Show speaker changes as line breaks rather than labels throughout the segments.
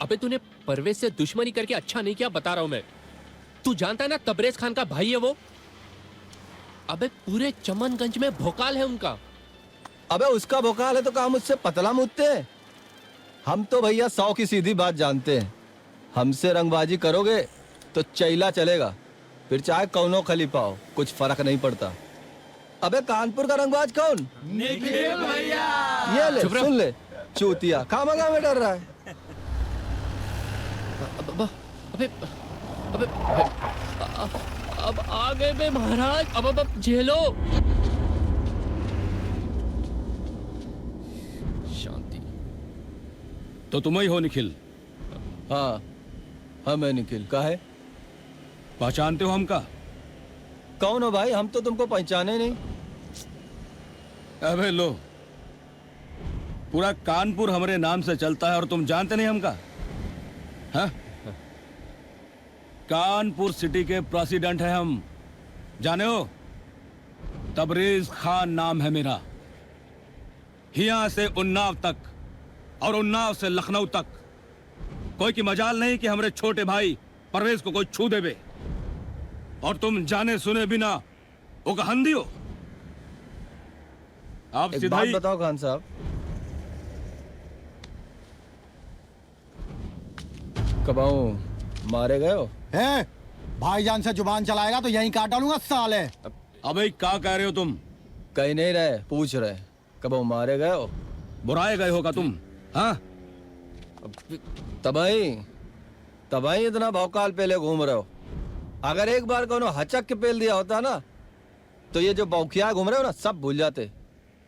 अबे तूने परवेज से दुश्मनी करके अच्छा नहीं किया, बता रहा हूं मैं। तू जानता है ना तबरेज खान का भाई है वो। अबे पूरे चमनगंज में भोकाल है उनका।
अबे उसका भोकाल है तो काम उससे पतला मुझते हैं। हम तो भैया 100 की सीधी बात जानते हैं। हमसे रंगबाजी करोगे तो चैला चलेगा, फिर चाहे कौनो खलीफा हो, कुछ फर्क नहीं पड़ता। अबे कानपुर का रंगबाज कौन?
निखिल भैया।
ये ले सुन ले चूतिया, खामखा में डर रहा है।
अबे अबे अब आ गए बे महाराज। अब झेलो। शांति।
तो तुम ही हो निखिल?
हाँ हम है निखिल। का है?
पहचानते हो हमका?
कौन हो भाई? हम तो तुमको पहचाने नहीं।
अबे लो, पूरा कानपुर हमारे नाम से चलता है और तुम जानते नहीं हमका? हाँ? कानपुर सिटी के प्रेसिडेंट है हम, जाने हो? तबरेज खान नाम है मेरा। यहाँ से उन्नाव तक और उन्नाव से लखनऊ तक कोई की मजाल नहीं कि हमारे छोटे भाई परवेज को कोई छू देवे। और तुम जाने सुने बिना वो गहंदी हो। आप
एक
सीधा
बात
ही
बताओ खान साहब, कबाऊ मारे गए हो?
भाईजान से जुबान चलाएगा तो यहीं काट डालूंगा साले।
अबे क्या कह रहे हो तुम?
कहीं नहीं रहे, पूछ रहे कबाऊ मारे गए हो?
बुराए गए होगा तुम? हाँ?
तबाही इतना भौकाल पेले घूम रहे हो। अगर एक बार कोनो हचक के पेल दिया होता ना तो ये जो बौखिया घूम रहे हो ना सब भूल जाते।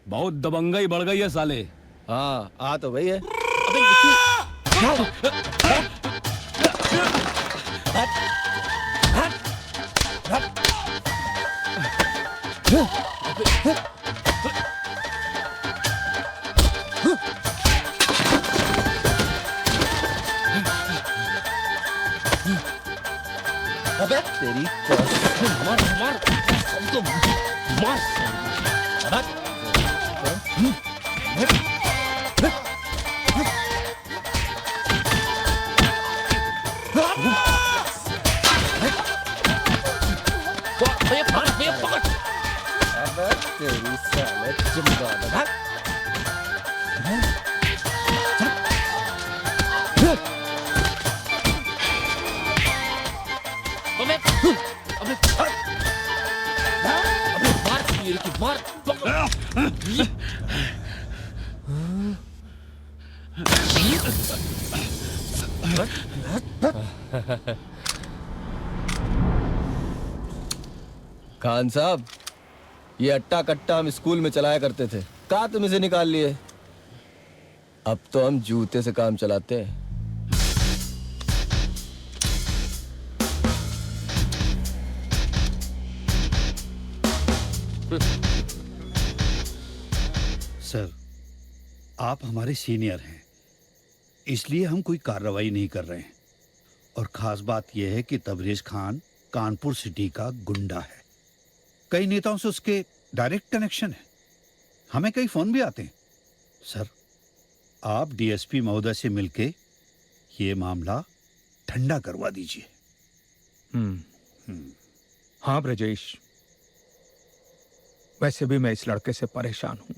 बहुत दबंगई बढ़ गई है साले।
हाँ आ तो गई है। अबे तेरी
मार मार सबको मार।
अबे तेरी साले चमगादड़। भाग। खान साहब, ये अट्टा कट्टा हम स्कूल में चलाया करते थे, कहा तुम इसे निकाल लिए? अब तो हम जूते से काम चलाते हैं।
सर, आप हमारे सीनियर हैं, इसलिए हम कोई कार्रवाई नहीं कर रहे हैं। और खास बात यह है कि तबरेज खान कानपुर सिटी का गुंडा है। कई नेताओं से उसके डायरेक्ट कनेक्शन है। हमें कई फोन भी आते हैं। सर, आप डीएसपी महोदय से मिलके ये मामला ठंडा करवा दीजिए।
हाँ ब्रजेश, वैसे भी मैं इस लड़के से परेशान हूं।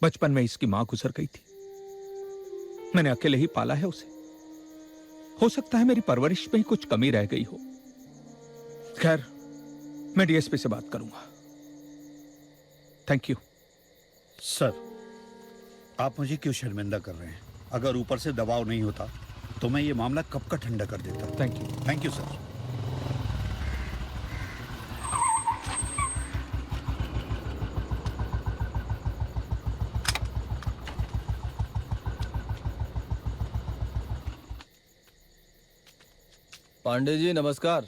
बचपन में इसकी मां गुजर गई थी, मैंने अकेले ही पाला है उसे। हो सकता है मेरी परवरिश में ही कुछ कमी रह गई हो। खैर, मैं डीएसपी से बात करूंगा। Thank you.
सर, आप मुझे क्यों शर्मिंदा कर रहे हैं? अगर ऊपर से दबाव नहीं होता तो मैं ये मामला कब का ठंडा कर देता।
Thank you.
Thank you sir.
Pandey ji नमस्कार।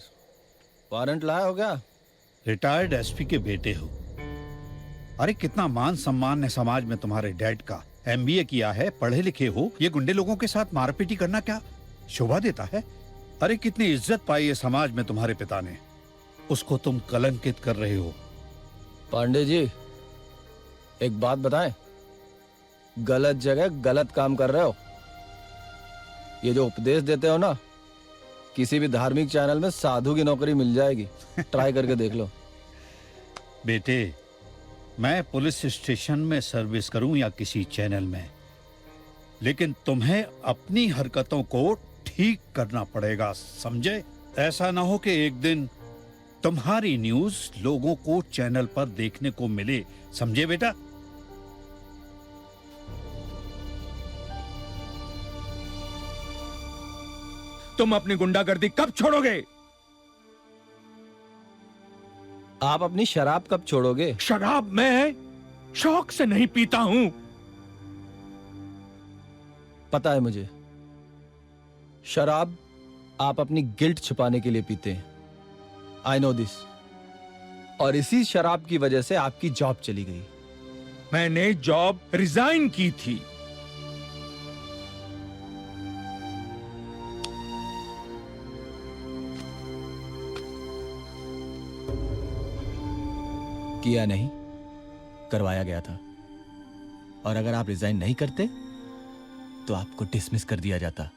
वारंट लाया हो क्या?
रिटायर्ड एसपी के बेटे हो। अरे कितना मान सम्मान है समाज में तुम्हारे डैड का। एमबीए किया है, पढ़े लिखे हो, ये गुंडे लोगों के साथ मारपीटी करना क्या शोभा देता है? अरे कितनी इज्जत पाई है समाज में तुम्हारे पिता ने, उसको तुम कलंकित कर रहे हो।
पांडे जी एक बात बताएं, गलत जगह गलत काम कर रहे हो। ये जो उपदेश देते हो ना, किसी भी धार्मिक चैनल में साधु की नौकरी मिल जाएगी। ट्राई करके देख लो।
बेटे, मैं पुलिस स्टेशन में सर्विस करूं या किसी चैनल में, लेकिन तुम्हें अपनी हरकतों को ठीक करना पड़ेगा, समझे? ऐसा ना हो कि एक दिन तुम्हारी न्यूज लोगों को चैनल पर देखने को मिले, समझे बेटा?
तुम अपनी गुंडागर्दी कब छोड़ोगे?
आप अपनी शराब कब छोड़ोगे?
शराब मैं शौक से नहीं पीता हूं।
पता है मुझे, शराब आप अपनी गिल्ट छुपाने के लिए पीते हैं। I know this. और इसी शराब की वजह से आपकी जॉब चली गई।
मैंने जॉब रिजाइन की थी।
किया नहीं, करवाया गया था। और अगर आप रिजाइन नहीं करते तो आपको डिसमिस कर दिया जाता।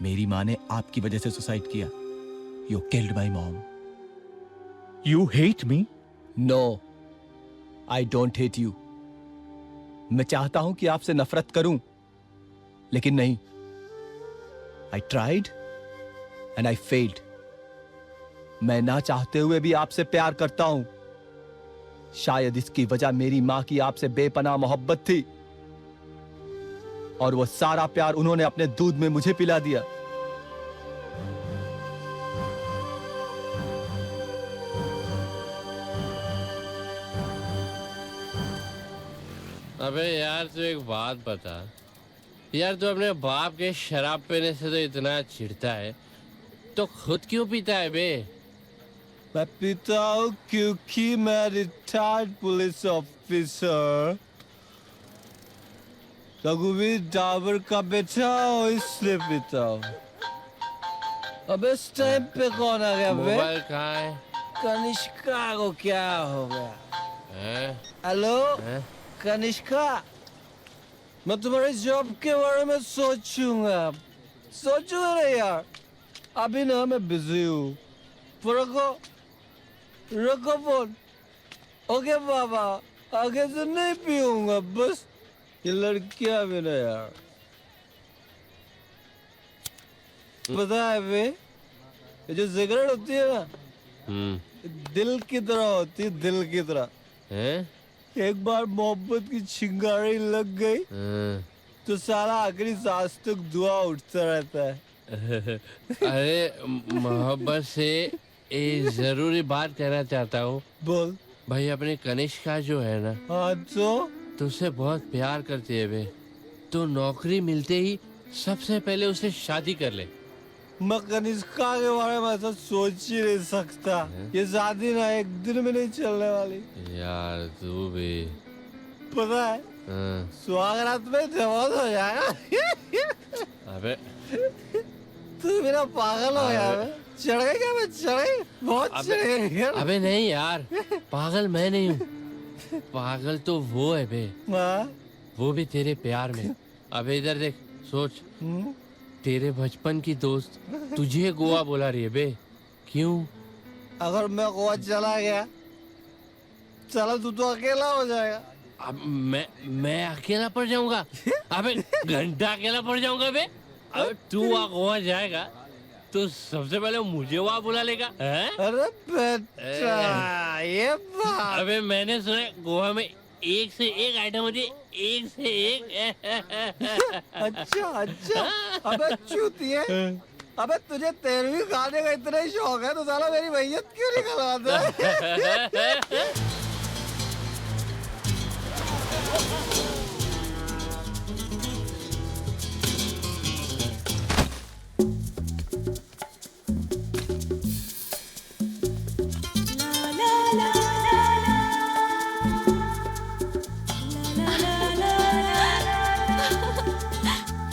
मेरी माँ ने आपकी वजह से सुसाइड किया। You killed my mom.
You hate me?
No, I don't hate you. मैं चाहता हूं कि आपसे नफरत करूं, लेकिन नहीं। I tried and I failed. मैं ना चाहते हुए भी आपसे प्यार करता हूं। शायद इसकी वजह मेरी मां की आपसे बेपनाह मोहब्बत थी, और वो सारा प्यार उन्होंने अपने दूध में मुझे पिला दिया।
अबे यार तू एक बात बता यार, तू अपने बाप के शराब पीने से तो इतना चिढ़ता है, तो खुद क्यों पीता है बे?
मैं पीता हूं क्योंकि मैं रिटायर्ड पुलिस ऑफिसर रघुवीर डाबर का बेटा हूं, इसलिए पीता हूं। अब इस टाइम पे कौन आ गया बे?
मोबाइल कहाँ है?
कनिष्का को क्या हो गया?
हैं?
हेलो
हैं?
कनिष्का, मैं तुम्हारे जॉब के बारे में सोचूंगा ना यार। अभी ना मैं बिजी हूँ। रखो फोन। ओके बाबा, आगे से नहीं पीऊंगा। बस ये लड़कियां भी ना यार। पता है बे, ये जो सिगरेट होती है ना, दिल की तरह होती है, दिल की तरह।
हैं?
एक बार मोहब्बत की चिंगारी लग गई
हैं?
तो सारा आखिरी सांस तक धुआं उठता रहता है।
अरे मोहब्बत से एक जरूरी बात कहना चाहता हूँ।
बोल।
भाई अपने कनिष्का जो है ना,
हाँ तो
तुझसे बहुत प्यार करती है बे। तो नौकरी मिलते ही सबसे पहले उससे शादी कर ले।
मैं कनिष्का के बारे में ऐसा सोच ही नहीं सकता। ये शादी ना एक दिन में नहीं चलने वाली।
यार तू भी
पता है,
हाँ।
सुहागरात में जवाब हो जाएगा।
अबे
तू मेरा पागल हो गया बे। चढ़ गई क्या? मैं चढ़ गई, बहुत चढ़ गई।
अबे नहीं यार, पागल मैं नहीं हूँ। पागल तो वो है बे,
हाँ?
वो भी तेरे प्यार में। अबे इधर देख, सोच, तेरे बचपन की दोस्त तुझे गोवा बुला रही है बे। क्यों?
अगर मैं गोवा चला गया, चला तू तो अकेला हो जाएगा।
अब मैं अकेला पड़ जाऊंगा? अबे घंटा अकेला पड़ जाऊंगा बे। अब तू वहाँ गोवा जाएगा तो सबसे पहले मुझे वहाँ बुला लेगा, हैं?
अरे बेटा, ये बात।
अबे मैंने सुना है गोवा में एक से एक आइटम होती है, एक से एक।
अच्छा अच्छा। अबे चूतिए, अबे तुझे 13वीं खाने का इतना ही शौक है तो साला मेरी मैयत क्यों निकलवाता है?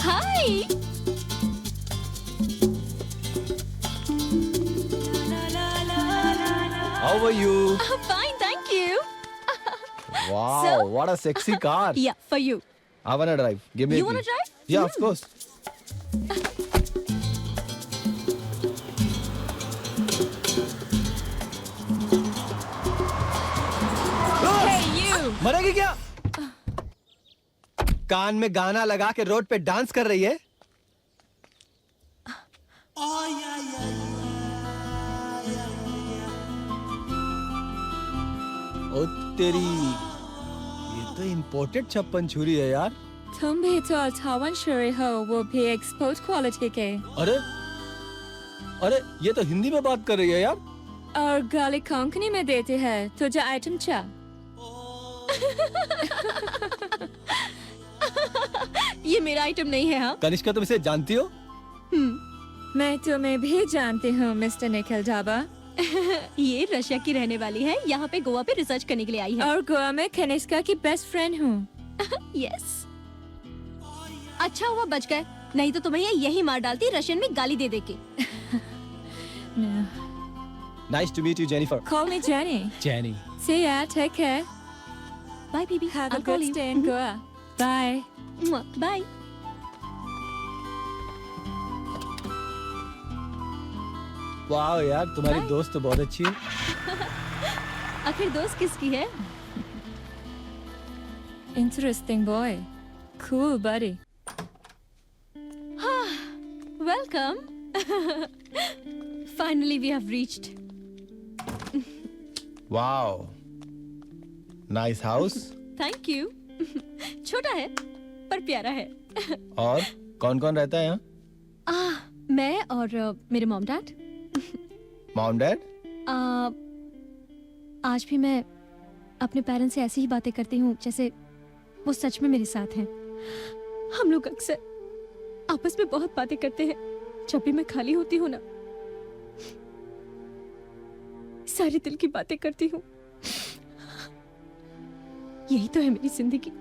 Hi.
How are you?
Fine, thank you.
Wow,
So?
what a sexy car.
Yeah, for you.
I wanna drive. Give me
You
a
wanna
key.
drive?
Yeah, of course.
Hey, you!
मरेगी क्या? कान में गाना लगा के road पे dance कर रही है? ओ तेरी, ये तो इम्पोर्टेड छप्पन छुरी है यार।
तुम भी तो अठावन छुरी हो, वो भी एक्सपोर्ट क्वालिटी के।
अरे अरे ये तो हिंदी में बात कर रही है यार।
और गाली कंपनी में देते हैं तुझे आइटम चा। ये मेरा आइटम नहीं है। हाँ,
कनिष्का तुम इसे जानती हो?
मैं तुम्हें भी जानती हूँ मिस्टर निखिल ढाबा।
ये रशिया की रहने वाली है, यहाँ पे गोवा पे रिसर्च करने के लिए आई है।
और गोवा में कनिष्का की बेस्ट फ्रेंड हूँ।
यस। अच्छा हुआ बच गए, नहीं तो तुम्हें ये यही मार डालती रशियन में गाली दे दे के।
No.
Nice to meet you, Jennifer.
Call me Jenny.
Jenny.
See ya. Take care.
Bye baby,
Have a good stay in Goa. Bye.
Bye.
वाह यार, तुम्हारी
Bye.
दोस्त तो बहुत अच्छी है।
आखिर दोस्त किसकी है?
Interesting boy. Cool buddy.
Welcome. Finally we have reached.
Wow, nice house.
Thank you. छोटा है पर प्यारा है।
और कौन कौन रहता है यहाँ?
मैं और मेरे मॉम डैड।
Mom dad?
आज भी मैं अपने पेरेंट्स से ऐसी ही बातें करती हूँ जैसे वो सच में मेरे साथ हैं। हम लोग अक्सर आपस में बहुत बातें करते हैं। जब भी मैं खाली होती हूँ ना, सारे दिल की बातें करती हूँ। यही तो है मेरी जिंदगी।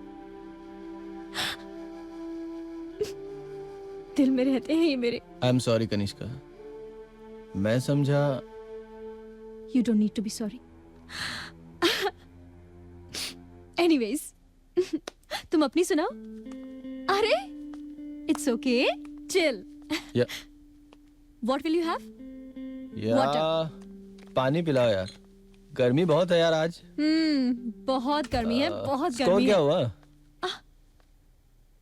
दिल में रहते हैं ये मेरे।
आई एम सॉरी कनिष्का, मैं समझा।
You don't need to be sorry. Anyways, तुम अपनी सुनाओ। अरे, it's okay. Chill.
या,
What will you have?
पानी पिलाओ यार, गर्मी बहुत है यार आज।
बहुत गर्मी है, बहुत
स्कोर
गर्मी
क्या
है।
हुआ?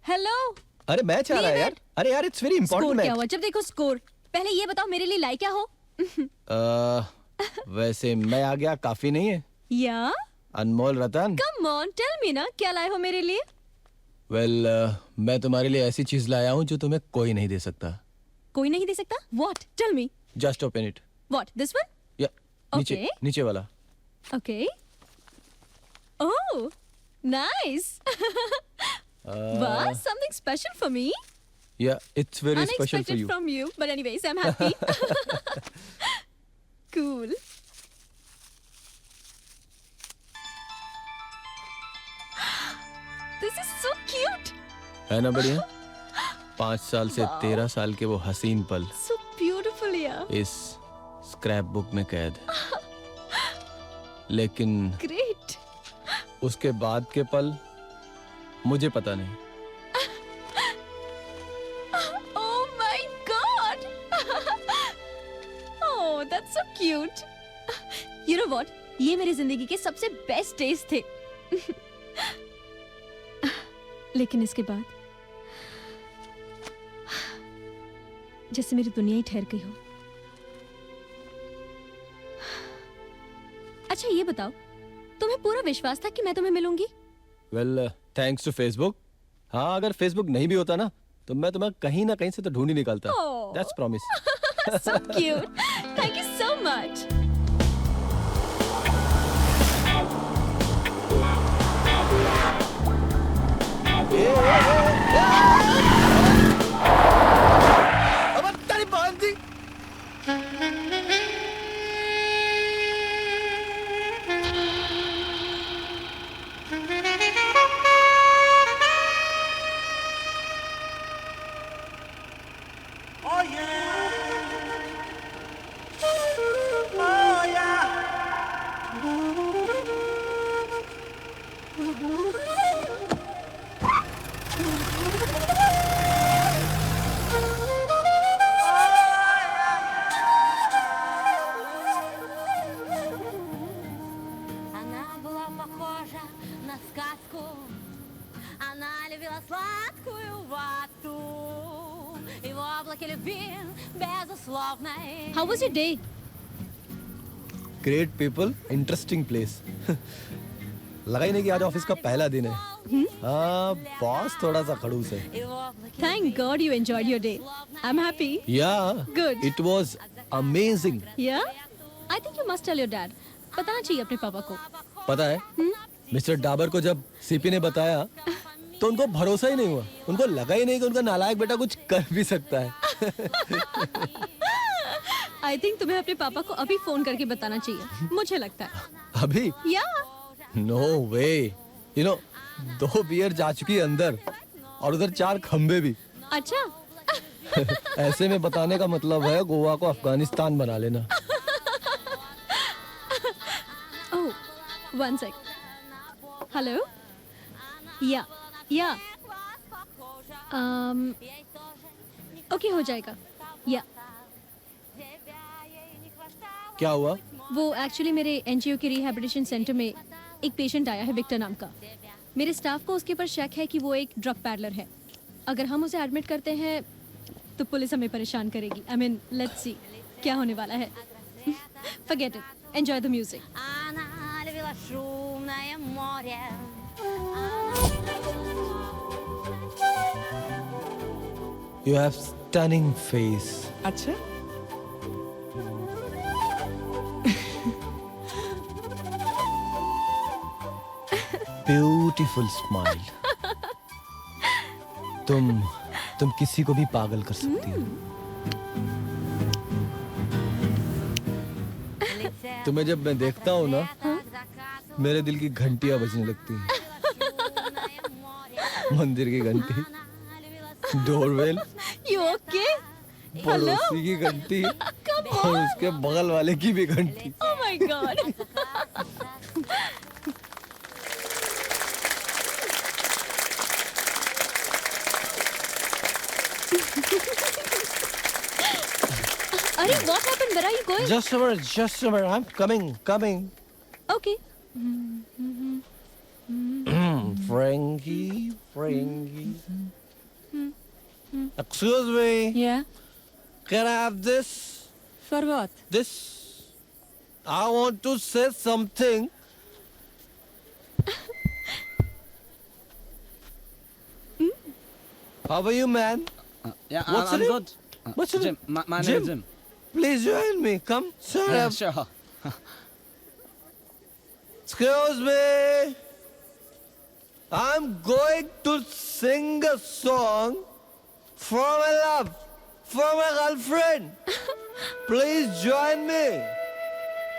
हेलो।
अरे मैच आ रहा है
नहीं,
यार। अरे यार, इट्स वेरी
स्कोर
इंपॉर्टेंट
क्या
मैच।
हुआ? जब देखो स्कोर। पहले ये बताओ मेरे लिए लाई क्या हो?
वैसे मैं आ गया काफी नहीं है।
या?
अनमोल रतन।
Come on, tell me ना, क्या लाए हो मेरे लिए?
वेल, मैं तुम्हारे लिए ऐसी चीज लाया हूँ जो तुम्हें कोई नहीं दे सकता।
कोई नहीं दे सकता? What? Tell me.
Just open it.
What? This one?
या, नीचे
Okay.
नीचे वाला।
Okay. Oh, nice. Wow, something special for me.
या, it's very special for
Unexpected
you.
from you, but anyways, I'm happy. Cool. This is so cute.
है ना बढ़िया? 5 साल से 13 साल के वो हसीन पल
So beautiful, yeah.
इस स्क्रैप बुक में कैद। लेकिन
Great.
उसके बाद के पल मुझे पता नहीं।
Oh my God. Oh, that's so cute. You know what? ये मेरी जिंदगी के सबसे बेस्ट डेज थे। लेकिन इसके बाद जैसे मेरी दुनिया ही ठहर गई हो। अच्छा ये बताओ, तुम्हें पूरा विश्वास था कि मैं तुम्हें मिलूंगी?
Well, thanks to Facebook. हाँ, अगर फेसबुक नहीं भी होता ना तो मैं तुम्हें कहीं ना कहीं से तो ढूंढ ही निकालता।
Oh.
That's promise.
So cute. Thank you so much.
अब तेरी बांधी।
ласку, она любила сладкую вату, и в облаке любви безусловной.
How was your day?
Great people, interesting place. लगा ही नहीं कि आज ऑफिस का पहला दिन है। हाँ, बॉस थोड़ा सा खड़ूस है।
И в облаке
Thank God you enjoyed your day. I'm happy.
Yeah,
Good.
it was amazing.
Yeah? I think you must tell your dad. बताना चाहिए अपने पापा को.
पता है, मिस्टर डाबर को जब सीपी ने बताया तो उनको भरोसा ही नहीं हुआ। उनको लगा ही नहीं कि उनका नालायक बेटा कुछ कर भी सकता है।
I think तुम्हें अपने पापा को अभी फोन करके बताना चाहिए. मुझे लगता है.
अभी?
Yeah.
No way, you know 2 beer जा चुकी है अंदर और उधर 4 खंबे भी।
अच्छा.
ऐसे में बताने का मतलब है गोवा को अफगानिस्तान बना लेना।
Oh, one sec. Hello? Yeah, yeah. Okay, हो जाएगा. Yeah.
क्या हुआ?
वो एक्चुअली मेरे एनजीओ के रिहैबिलिटेशन सेंटर में एक पेशेंट आया है विक्टर नाम का. मेरे स्टाफ को उसके ऊपर शक है कि वो एक ड्रग पैडलर है. अगर हम उसे एडमिट करते हैं तो पुलिस हमें परेशान करेगी. आई मीन लेट्स सी क्या होने वाला है. Forget it. Enjoy the music.
она любила шумное море.
You have stunning face.
अच्छा
Beautiful smile. तुम किसी को भी पागल कर सकती हो. तुम्हें जब मैं देखता हूँ ना, मेरे दिल की घंटियां बजने लगती हैं. मंदिर की घंटी, डोरबेल,
You okay?
पड़ोसी की घंटी और उसके बगल वाले की भी घंटी.
Oh my God. अरे what happened? Where are you going?
Just a minute. I'm coming.
Okay.
Frankie. Excuse me.
Yeah.
Can I have this?
For what?
This. I want to say something. How are you, man?
Yeah,
What's
I'm
your
good.
name? What's your
Jim.
name?
My name is Jim.
Please join me. Come, sit
Yeah,
up.
sure.
Excuse me. I'm going to sing a song for my love, for my girlfriend. Please join me.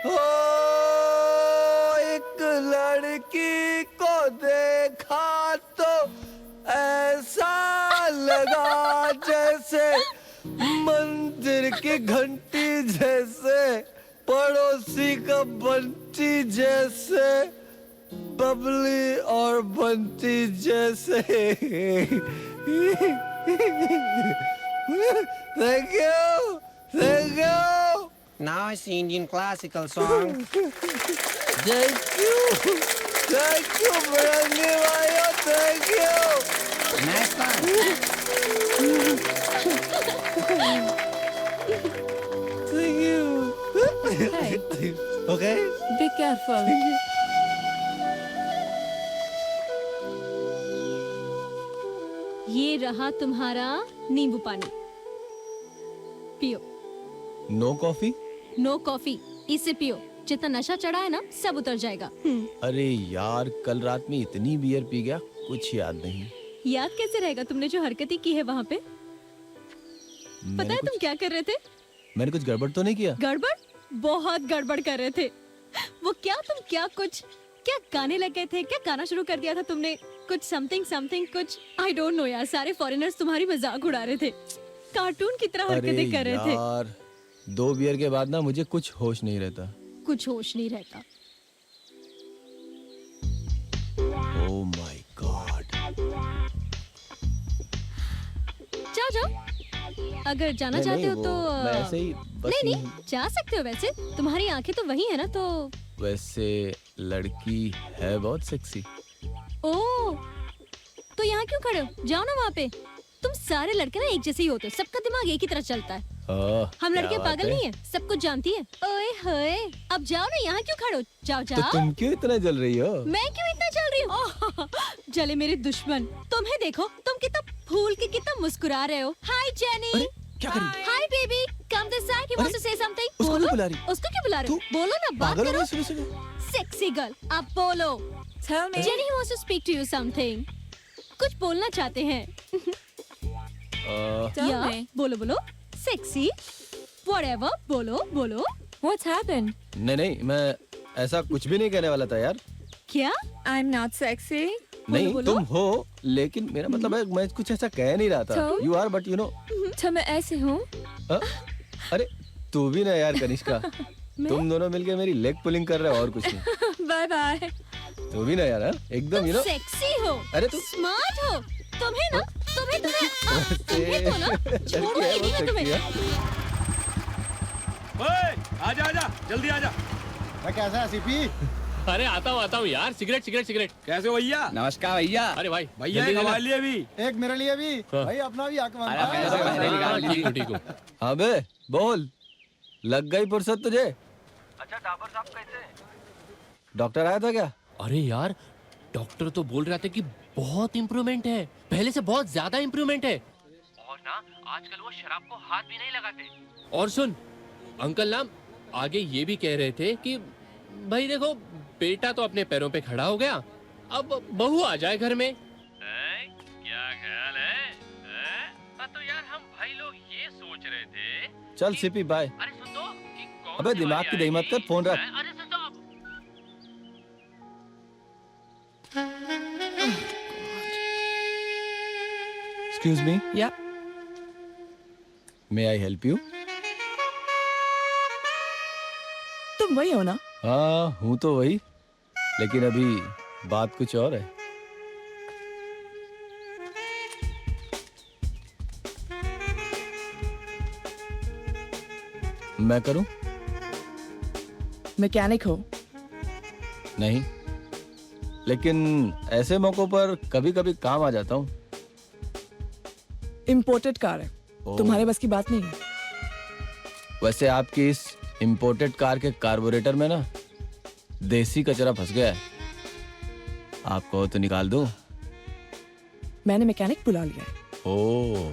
Oh, एक लड़की को देखा तो ऐसा लगा जैसे मंदिर की घंटी जैसे, पड़ोसी का बंटी जैसे, बबली और बंटी जैसे. Thank you.
Now I see Indian classical song.
Thank you, Bharangi Vayo. Thank you.
Next time.
Thank you.
Hey,
Okay.
be careful.
ये रहा तुम्हारा नींबू पानी. पियो.
No coffee?
No coffee. इससे पियो. जितना नशा चढ़ा है ना सब उतर जाएगा.
अरे यार, कल रात में इतनी बियर पी गया, कुछ याद नहीं.
याद कैसे रहेगा तुमने जो हरकतें की है वहाँ पे? पता है तुम क्या कर रहे थे?
मैंने कुछ गड़बड़ तो नहीं किया?
गड़बड़? बहुत गड़बड़ कर रहे थे. वो क्या गाने लग गए थे? क्या गाना शुरू कर दिया था तुमने? कुछ समथिंग कुछ आई डोंट नो यार. सारे फॉरेनर्स तुम्हारी मजाक उड़ा रहे थे. कार्टून की तरह हरकतें कर रहे थे.
यार, 2 बियर के बाद ना मुझे कुछ होश नहीं रहता.
कुछ होश नहीं रहता.
Oh my God.
जाओ. अगर जाना
नहीं,
चाहते
नहीं,
हो तो
वो मैं ऐसे ही बस
नहीं जा सकते हो. वैसे तुम्हारी आंखें तो वही है ना. तो
वैसे लड़की है बहुत सेक्सी.
ओ यहाँ क्यों खड़े हो? जाओ ना वहाँ पे। तुम सारे लड़के ना एक जैसे ही होते हो, सबका दिमाग एक ही तरह चलता है। हम लड़के पागल नहीं है, सब कुछ जानती है। ओए होए, अब जाओ ना, यहाँ क्यों खड़े हो? जाओ
तो
जाओ।
तुम क्यों इतना जल रही हो?
मैं क्यों इतना जल रही हूँ? जले मेरे दुश्मन। तुम्हें देखो, तुम कितना फूल के कितना मुस्कुरा रहे हो। Hi Jenny.
क्या कर रही?
Hi baby, come this side, he wants to say something.
उसको
बोलो।
क्यों बुला रही?
उसको क्यों बुला रहे हो? बोलो ना, बात
पागल हो
करो।
गई सुनो सुनो।
सेक्सी गर्ल, अब बोलो।
Tell me.
Jenny, he wants to speak to you something. कुछ बोलना चाहते हैं।
Tell
या
me.
बोलो बोलो। सेक्सी व्हाटएवर, बोलो बोलो।
What's happened?
नहीं नहीं, मैं ऐसा कुछ भी नहीं कहने वाला था यार।
क्या?
I'm not sexy.
नहीं,
बोलो।
तुम हो, लेकिन मेरा मतलब है मैं कुछ ऐसा कह नहीं रहा था।
तो?
You are, but you know.
तो मैं ऐसे हूँ?
अरे तू भी ना यार कनिष्का, तुम दोनों मिलके मेरी लेग पुलिंग कर रहे हो और कुछ नहीं।
Bye bye.
तू भी ना यार, हाँ? एकदम यू नो।
सेक्सी हो,
अरे तू
स्मार्ट हो। तुम्हें ना, तुम्हें तो ना छोड़ूंगी नहीं मैं तुम्हें।
ओए, आजा आजा, जल्दी आजा।
मैं कैसा है सीपी?
अरे आता हूँ यार। Cigarette cigarette cigarette.
कैसे हो भैया?
नमस्कार भैया।
अरे भाई
भैया
जल्दी
एक
लेना।
हमारे लिए भी।
एक मेरे लिए भी।
हाँ।
भाई अपना भी हक बनता
हाँ,
है।
ठीक हूँ ठीक हूँ।
अबे बोल, लग गई फुर्सत तुझे?
अच्छा डाबर साहब कैसे?
डॉक्टर आया था क्या?
अरे यार, डॉक्टर तो बोल रहा था कि बहुत इम्प्रूवमेंट है, पहले से बहुत ज्यादा इम्प्रूवमेंट है। और ना आजकल वो शराब को हाथ भी नहीं लगाते। और सुन अंकल नाम आगे ये भी कह रहे थे कि भाई देखो, बेटा तो अपने पैरों पे खड़ा हो गया, अब बहू आ जाए घर में। क्या ख्याल है? तो यार हम भाई लोग ये सोच रहे थे।
चल सीपी बाय।
अरे सुन तो कि कौन
अबे
सी
दिमाग
वाली
की दही मत कर,
आएगी?
फोन रख।
अरे सुन तो अब।
Excuse me,
Yeah.
May I help you?
तुम वही हो ना?
हाँ हूँ तो वही, लेकिन अभी बात कुछ और है। मैं करूं?
मैकेनिक हो?
नहीं, लेकिन ऐसे मौकों पर कभी कभी काम आ जाता हूँ।
इम्पोर्टेड कार है,
ओह।
तुम्हारे बस की बात नहीं है।
वैसे आपकी इस इम्पोर्टेड कार के कार्बोरेटर में ना देसी कचरा फंस गया है, आप कहो तो निकाल दूं?
मैंने मैकेनिक बुला लिया है।
ओ,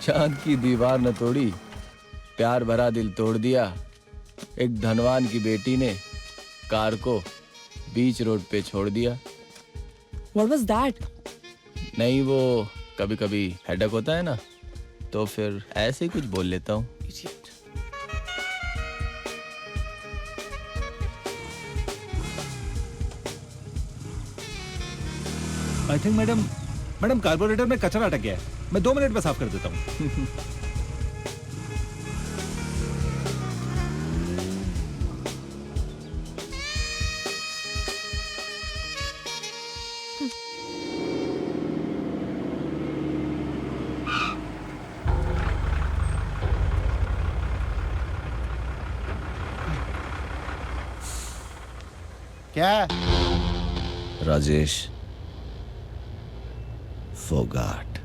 चांद की दीवार न तोड़ी, प्यार भरा दिल तोड़ दिया। एक धनवान की बेटी ने कार को बीच रोड पे छोड़ दिया।
What was that?
नहीं, वो कभी कभी हेडक होता है ना, तो फिर ऐसे ही कुछ बोल लेता हूँ।
आई थिंक मैडम कार्बोरेटर में कचरा अटक गया है, मैं 2 मिनट में साफ कर देता हूँ।
क्या है?
राजेश फोगाट।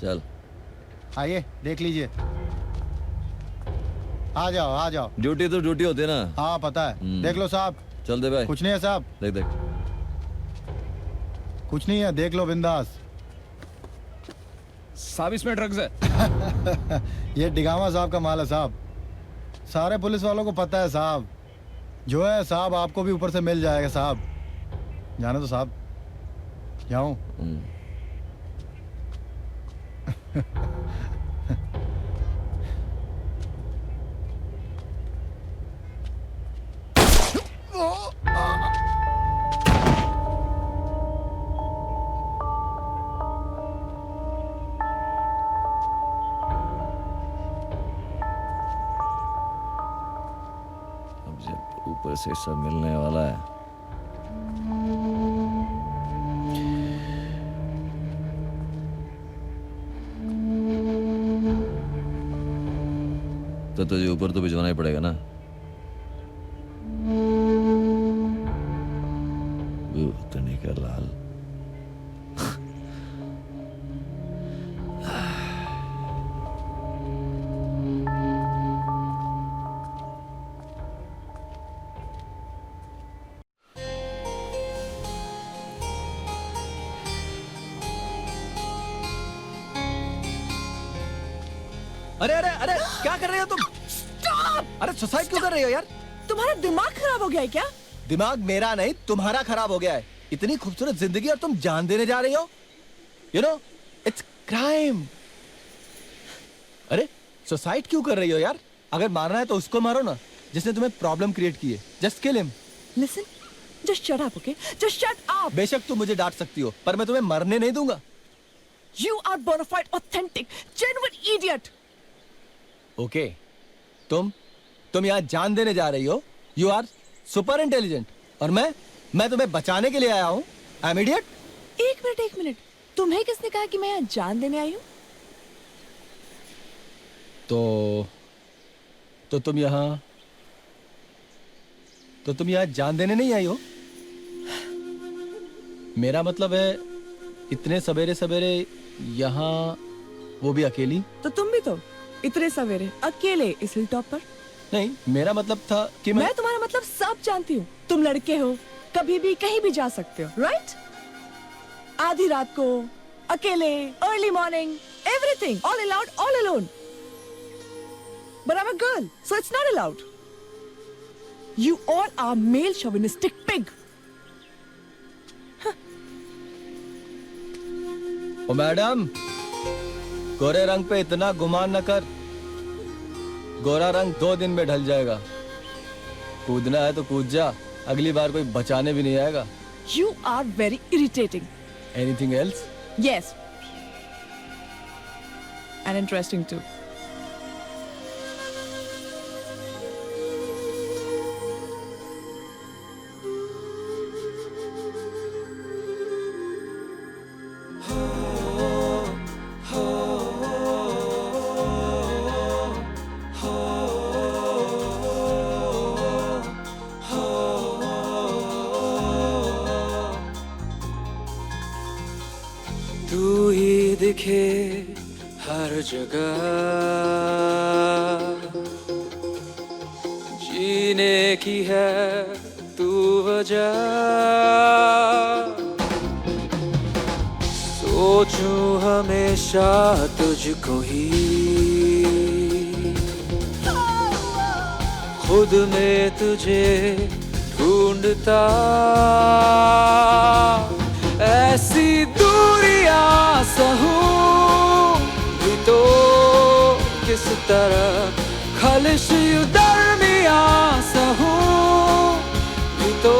चल
आइए देख लीजिए। आ जाओ आ जाओ।
ड्यूटी तो ड्यूटी होती है ना।
हाँ पता है, देख लो साहब।
चल दे भाई।
कुछ नहीं है साहब।
देख देख।
कुछ नहीं है, देख लो बिंदास।
साहब इसमें ड्रग्स है।
ये डिगामा साहब का माल है साहब, सारे पुलिस वालों को पता है साहब। जो है साहब आपको भी ऊपर से मिल जाएगा साहब। जाने तो साहब, जाऊं?
अब जब ऊपर से सब मिलने वाला है, तो तुझे ऊपर तो भिजवाना ही पड़ेगा ना। भूतनी का लाल।
अरे अरे अरे क्या कर रहे हो तुम? अरे सुसाइड क्यों कर रही हो यार?
तुम्हारा दिमाग खराब हो गया है क्या?
दिमाग मेरा नहीं तुम्हारा खराब हो गया है। इतनी खूबसूरत जिंदगी और तुम जान देने जा रही हो। You know it's crime. अरे सुसाइड क्यों कर रही हो यार? अगर मारना है तो उसको मारो ना जिसने तुम्हें प्रॉब्लम क्रिएट की है। Just kill him.
Listen, just shut up, okay? Just shut up.
बेशक तुम मुझे डांट सकती हो पर मैं तुम्हें मरने नहीं दूंगा।
You are bona fide, authentic, genuine idiot.
Okay तुम यहाँ जान देने जा रही हो। यू आर सुपर इंटेलिजेंट और मैं तुम्हें बचाने के लिए आया हूँ। I am idiot.
एक मिनट, तुम्हें किसने कहा कि मैं यहाँ जान देने आई हूँ?
तो तुम यहाँ जान देने नहीं आई हो? मेरा मतलब है इतने सवेरे सवेरे यहाँ, वो भी अकेली।
तो तुम भी तो इतने सवेरे अकेले इस हिल टॉप पर?
नहीं, मेरा मतलब था कि
मैं तुम्हारा मतलब सब जानती हूँ। तुम लड़के हो, कभी भी कहीं भी जा सकते हो, राइट? आधी रात को, अकेले, early morning, everything, all allowed, all alone. But I'm a girl, so it's not allowed. You all are male chauvinistic pig.
Oh madam, गोरे रंग पे इतना गुमान न कर। गोरा रंग 2 दिन में ढल जाएगा। कूदना है तो कूद जा, अगली बार कोई बचाने भी नहीं आएगा।
You are very irritating.
Anything else?
Yes. And interesting too.
तू ही दिखे हर जगह, जीने की है तू वजह। सोचूं हमेशा तुझको ही, खुद में तुझे ढूंढता। ऐसी दूरियां सहूं भी तो किस तरह, खलिश दरमियां सहूं भी तो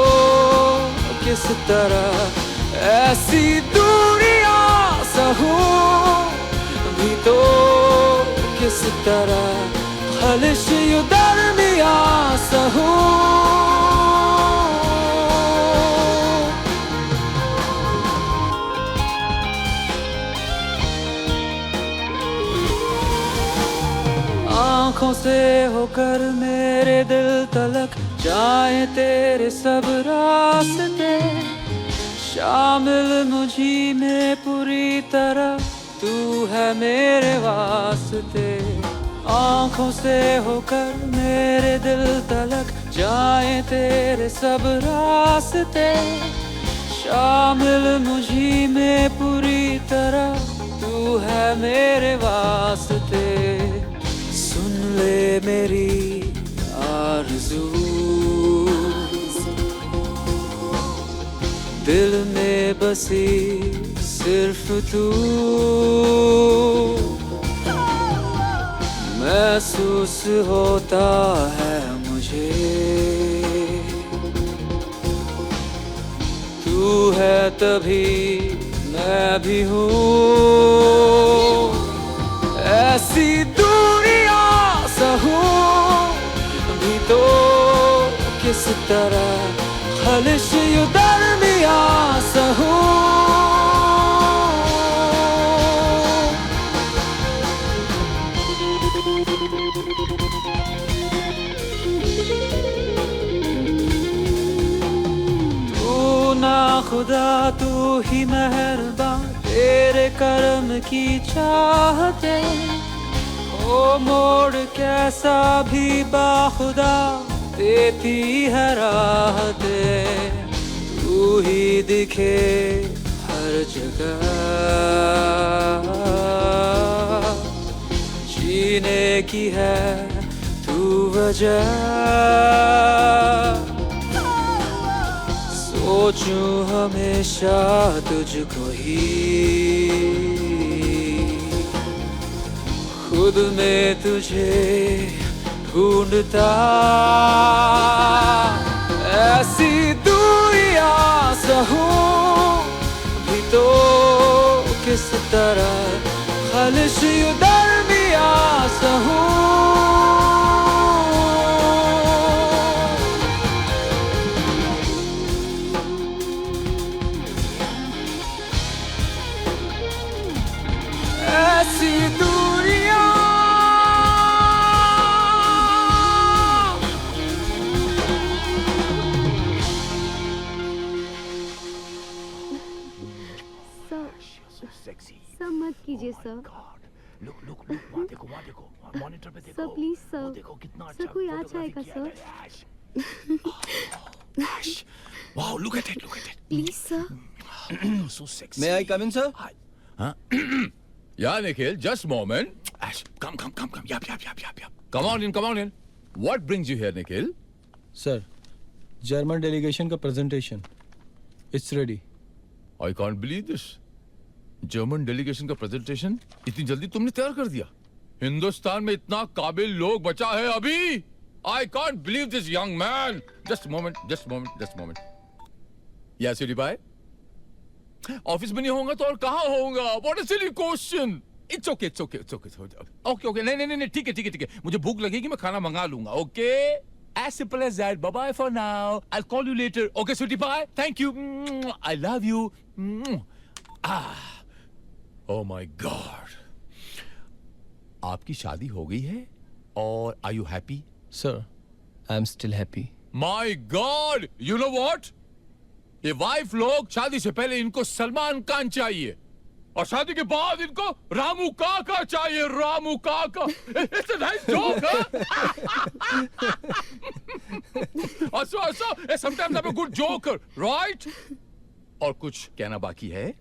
किस तरह। ऐसी दूरियां सहूं भी तो किस तरह, खलिश दरमियां सहूं। आँखों से होकर मेरे दिल तलक जाए तेरे सब रास्ते, शामिल मुझी में पूरी तरह तू है मेरे वास्ते। आँखों से होकर मेरे दिल तलक जाए तेरे सब रास्ते, शामिल मुझी में पूरी तरह तू है मेरे वास्ते। सुन ले मेरी आरज़ू, दिल में बसी सिर्फ तू। महसूस होता है मुझे तू है तभी मैं भी हूँ। ऐसी दूरियां सहूं भी तो किस तरह, खलिश दरमियां सहूं। बाखुदा तू ही मेहरबान, तेरे करम की चाहते। ओ मोड़ कैसा भी बाखुदा देती है राहते, तू ही दिखे हर जगह, जीने की है तू वजह। सोचूं हमेशा तुझको ही, खुद में तुझे ढूंढता। ऐसी दूरियां सहूं भी तो किस तरह, खलिश यूं दरमिया सहूं। ऐसी दूरियां
सर मत कीजिए sir. Sir please sir, sir कोई आ जाएगा sir.
Wow, look at it, look at it.
Please sir.
So sexy.
May I come in, sir?
Huh? Yeah, Nikhil, just a moment. Ash, come. Yap. Come on in. What brings you here, Nikhil?
Sir, German delegation का presentation. It's ready.
I can't believe this. German delegation का presentation इतनी जल्दी तुमने तैयार कर दिया? हिंदुस्तान में इतना काबिल लोग बचा है अभी? I can't believe this, young man. Just a moment. Yeah, Siri bhai. Office में नहीं होगा तो और कहाँ होगा? What a silly question. It's okay. Okay. नहीं, ठीक है. मुझे भूख लगेगी, मैं खाना मंगा लूंगा. Okay? As simple as that. Bye-bye for now. I'll call you later. Okay, sweetie pie. Thank you. I love you. Oh my God. आपकी शादी हो गई है और are you happy?
Sir, I'm still happy.
My God. You know what? ये wife लोग शादी से पहले इनको सलमान खान चाहिए और शादी के बाद इनको रामू काका चाहिए. रामू काका. It's a nice joke, huh? Also, sometimes I'm a good joker, right? और कुछ कहना बाकी है?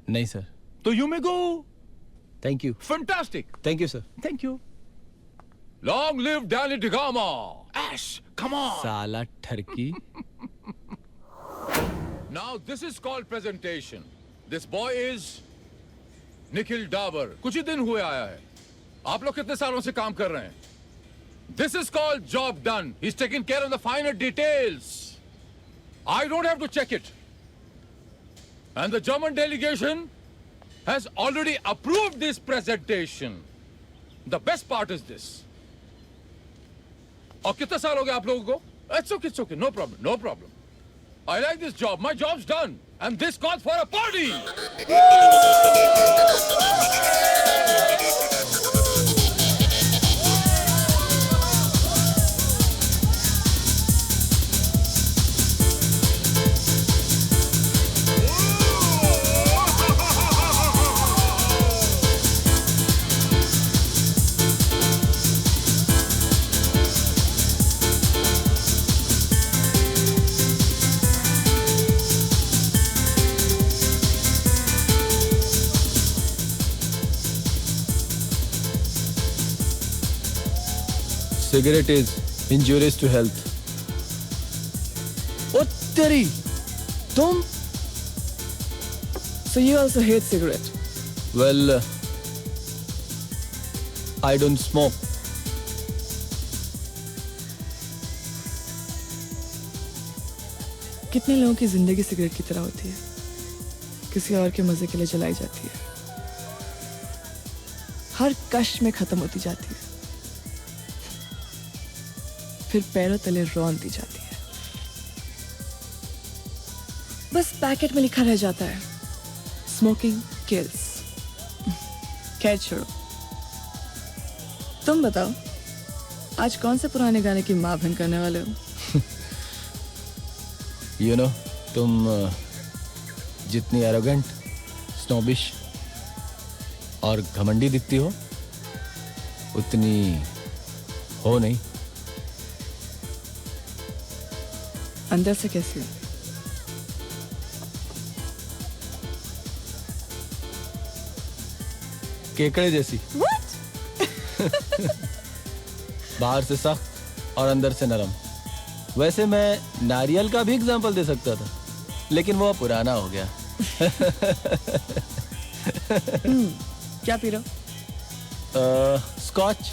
नहीं सर.
तो you may go.
Thank you.
Fantastic.
Thank you, sir.
Thank you. Long live Danny DeGama. Ash, come on.
साला ठरकी.
Now this is called presentation. This boy is Nikhil Davar. कुछ ही दिन हुए आया है. आप लोग कितने सालों से काम कर रहे हैं? This is called job done. He's taking care of the finer details. I don't have to check it. And the German delegation has already approved this presentation. The best part is this. और कितने साल हो गए आप लोगों को? It's okay. No problem. I like this job. My job's done. And this calls for a party.
Cigarette is injurious to health. Oh, तेरी, तुम?
So you also hate cigarette?
Well, I don't smoke.
कितने लोगों की जिंदगी cigarette की तरह होती है, किसी और के मजे के लिए जलाई जाती है, हर कश में खत्म होती जाती है, फिर पैरों तले रौन दी जाती है. बस पैकेट में लिखा रह जाता है, स्मोकिंग किल्स. खैर छोड़ो, तुम बताओ आज कौन से पुराने गाने की माँ बहन करने वाले हो?
You know, तुम जितनी एरोगेंट, स्नोबिश और घमंडी दिखती हो उतनी हो नहीं।
अंदर से कैसी हो?
केकड़े जैसी। बाहर से सख्त और अंदर से नरम। वैसे मैं नारियल का भी एग्जाम्पल दे सकता था, लेकिन वो पुराना हो गया।
क्या पी रहे हो?
स्कॉच।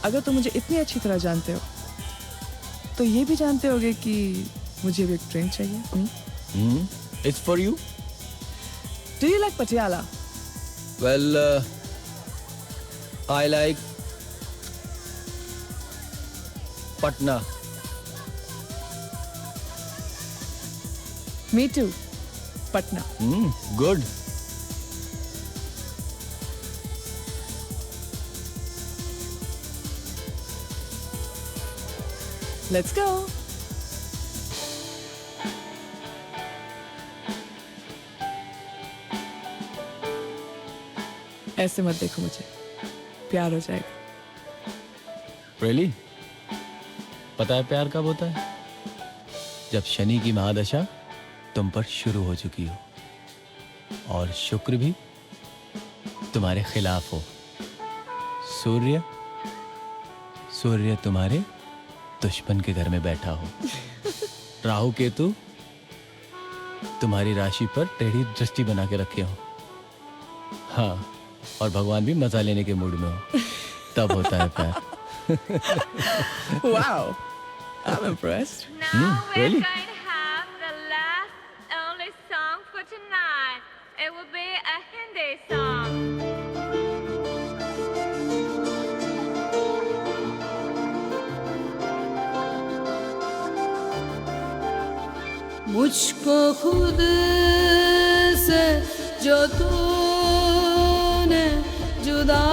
अगर तुम मुझे इतनी अच्छी तरह जानते हो तो ये भी जानते होगे कि मुझे भी एक ड्रिंक चाहिए।
It's for you.
Do you like Patiala?
Well, I like Patna.
Me too. Patna.
Good.
Let's go. ऐसे मत देखो मुझे, प्यार हो जाएगा।
Really? पता है प्यार कब होता है? जब शनि की महादशा तुम पर शुरू हो चुकी हो और शुक्र भी तुम्हारे खिलाफ हो। सूर्य तुम्हारे दुश्मन के घर में बैठा हो। राहु केतु तुम्हारी राशि पर टेढ़ी दृष्टि बना के रखे हो। हाँ, और भगवान भी मजा लेने के मूड में हो, तब होता है प्यार।
Wow, I'm impressed.
Really?
The last only song for tonight. It will be a Hindi song.
मुझको खुद से जो तूने जुदा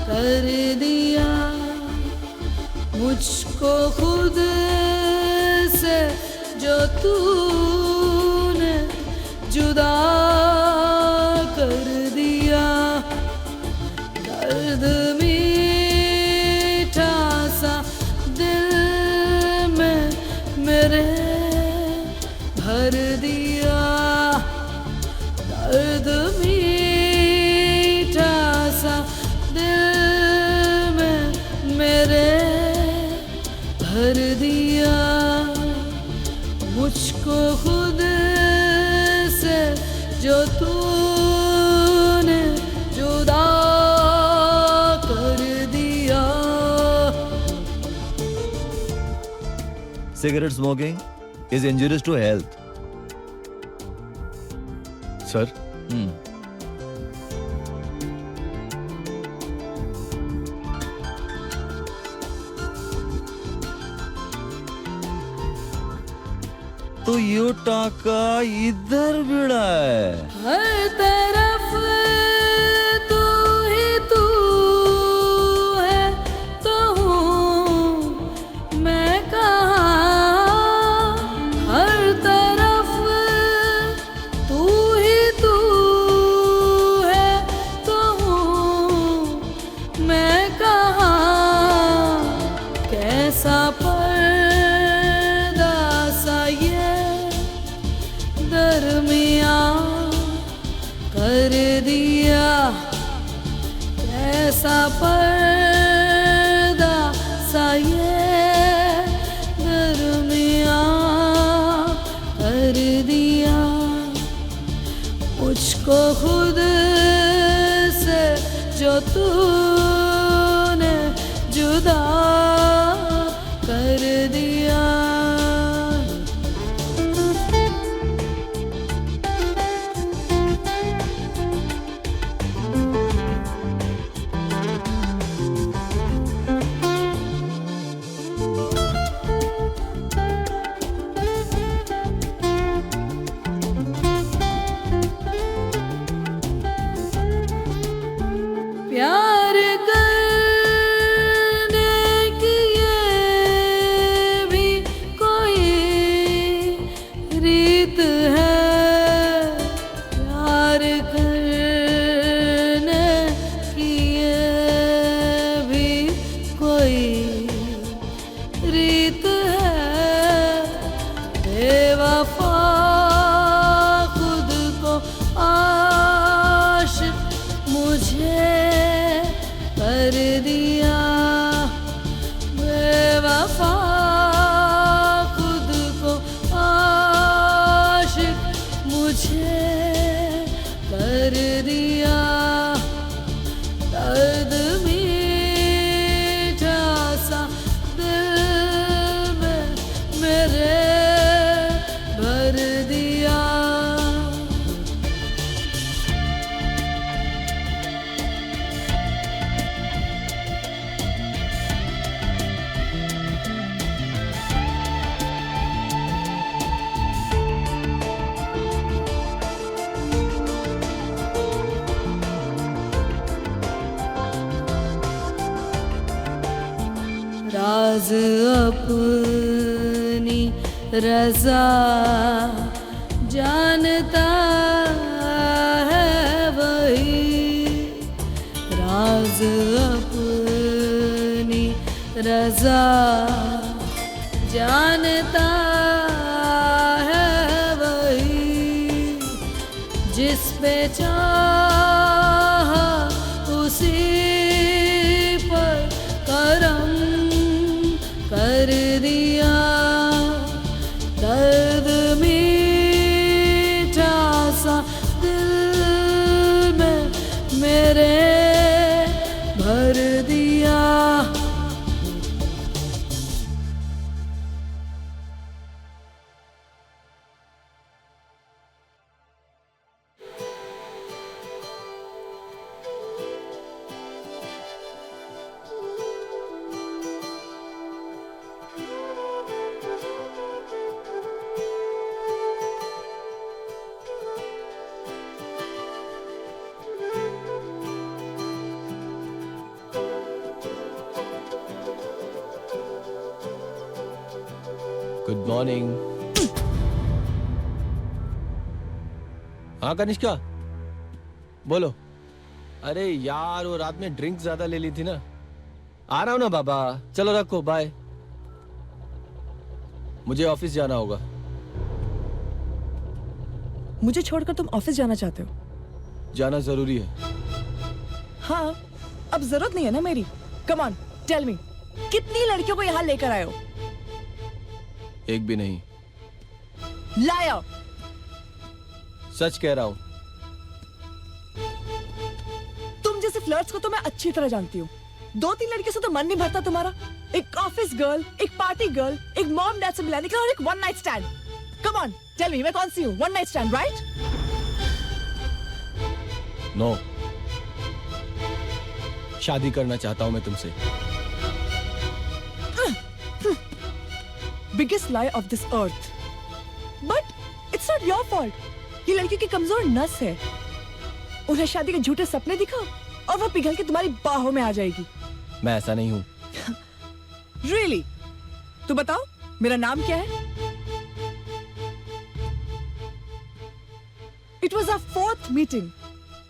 कर दिया, मुझको खुद से जो तूने जुदा कर दिया, दर्द मीठा सा दिल में मेरे भर दिया, दर्द मीठा सा दिल में मेरे भर दिया, मुझको खुद से जो तूने जुदा कर दिया।
Cigarette smoking is injurious to health.
Sir?
तो यो टाका इधर भिड़ा है।
हर तरफ तू ही तू है, तो हूँ मैं कहाँ। हर तरफ तू ही तू है, तो हूँ मैं कहाँ। कैसा पर्दा सा ये दरमियाँ कर दिया, कैसा पर्दा सा ये दरमियाँ कर दिया, मुझको खुद से जो तूने जुदा कर दिया। प्यार करने राज अपनी रजा जानता है वही, राज अपनी रजा जानता है वही, जिस पे चाहा उसी पर करम कर दिया, दर्द मीठा सा दिल में मेरे भर दिया।
Good morning. हाँ कनिष्का, बोलो। अरे यार वो रात में ड्रिंक ज्यादा ले ली थी ना। आ रहा हूं ना बाबा, चलो रखो, बाय। मुझे ऑफिस जाना होगा।
मुझे छोड़कर तुम ऑफिस जाना चाहते हो?
जाना जरूरी है।
हाँ, अब जरूरत नहीं है ना मेरी। कम ऑन, टेल मी, कितनी लड़कियों को यहाँ लेकर आए हो?
एक भी नहीं।
लाया।
सच कह रहा हूं।
तुम जैसे फ्लर्ट्स को तो मैं अच्छी तरह जानती हूँ। 2-3 लड़कियों से तो मन नहीं भरता तुम्हारा। एक ऑफिस गर्ल, एक पार्टी गर्ल, एक मॉम डैड से मिलाने के लिए और एक one night stand. Come on, tell me, मैं कौन सी हूँ? One night stand, right?
No, शादी करना चाहता हूं मैं तुमसे।
Biggest lie of this earth, but it's not your fault. ये लड़की की कमजोर नस है। उन्हें शादी के झूठे सपने दिखाओ और वो पिघल के तुम्हारी बाहों में आ जाएगी।
मैं ऐसा नहीं हूं।
Really? तो बताओ, मेरा नाम क्या है? It was our 4th meeting.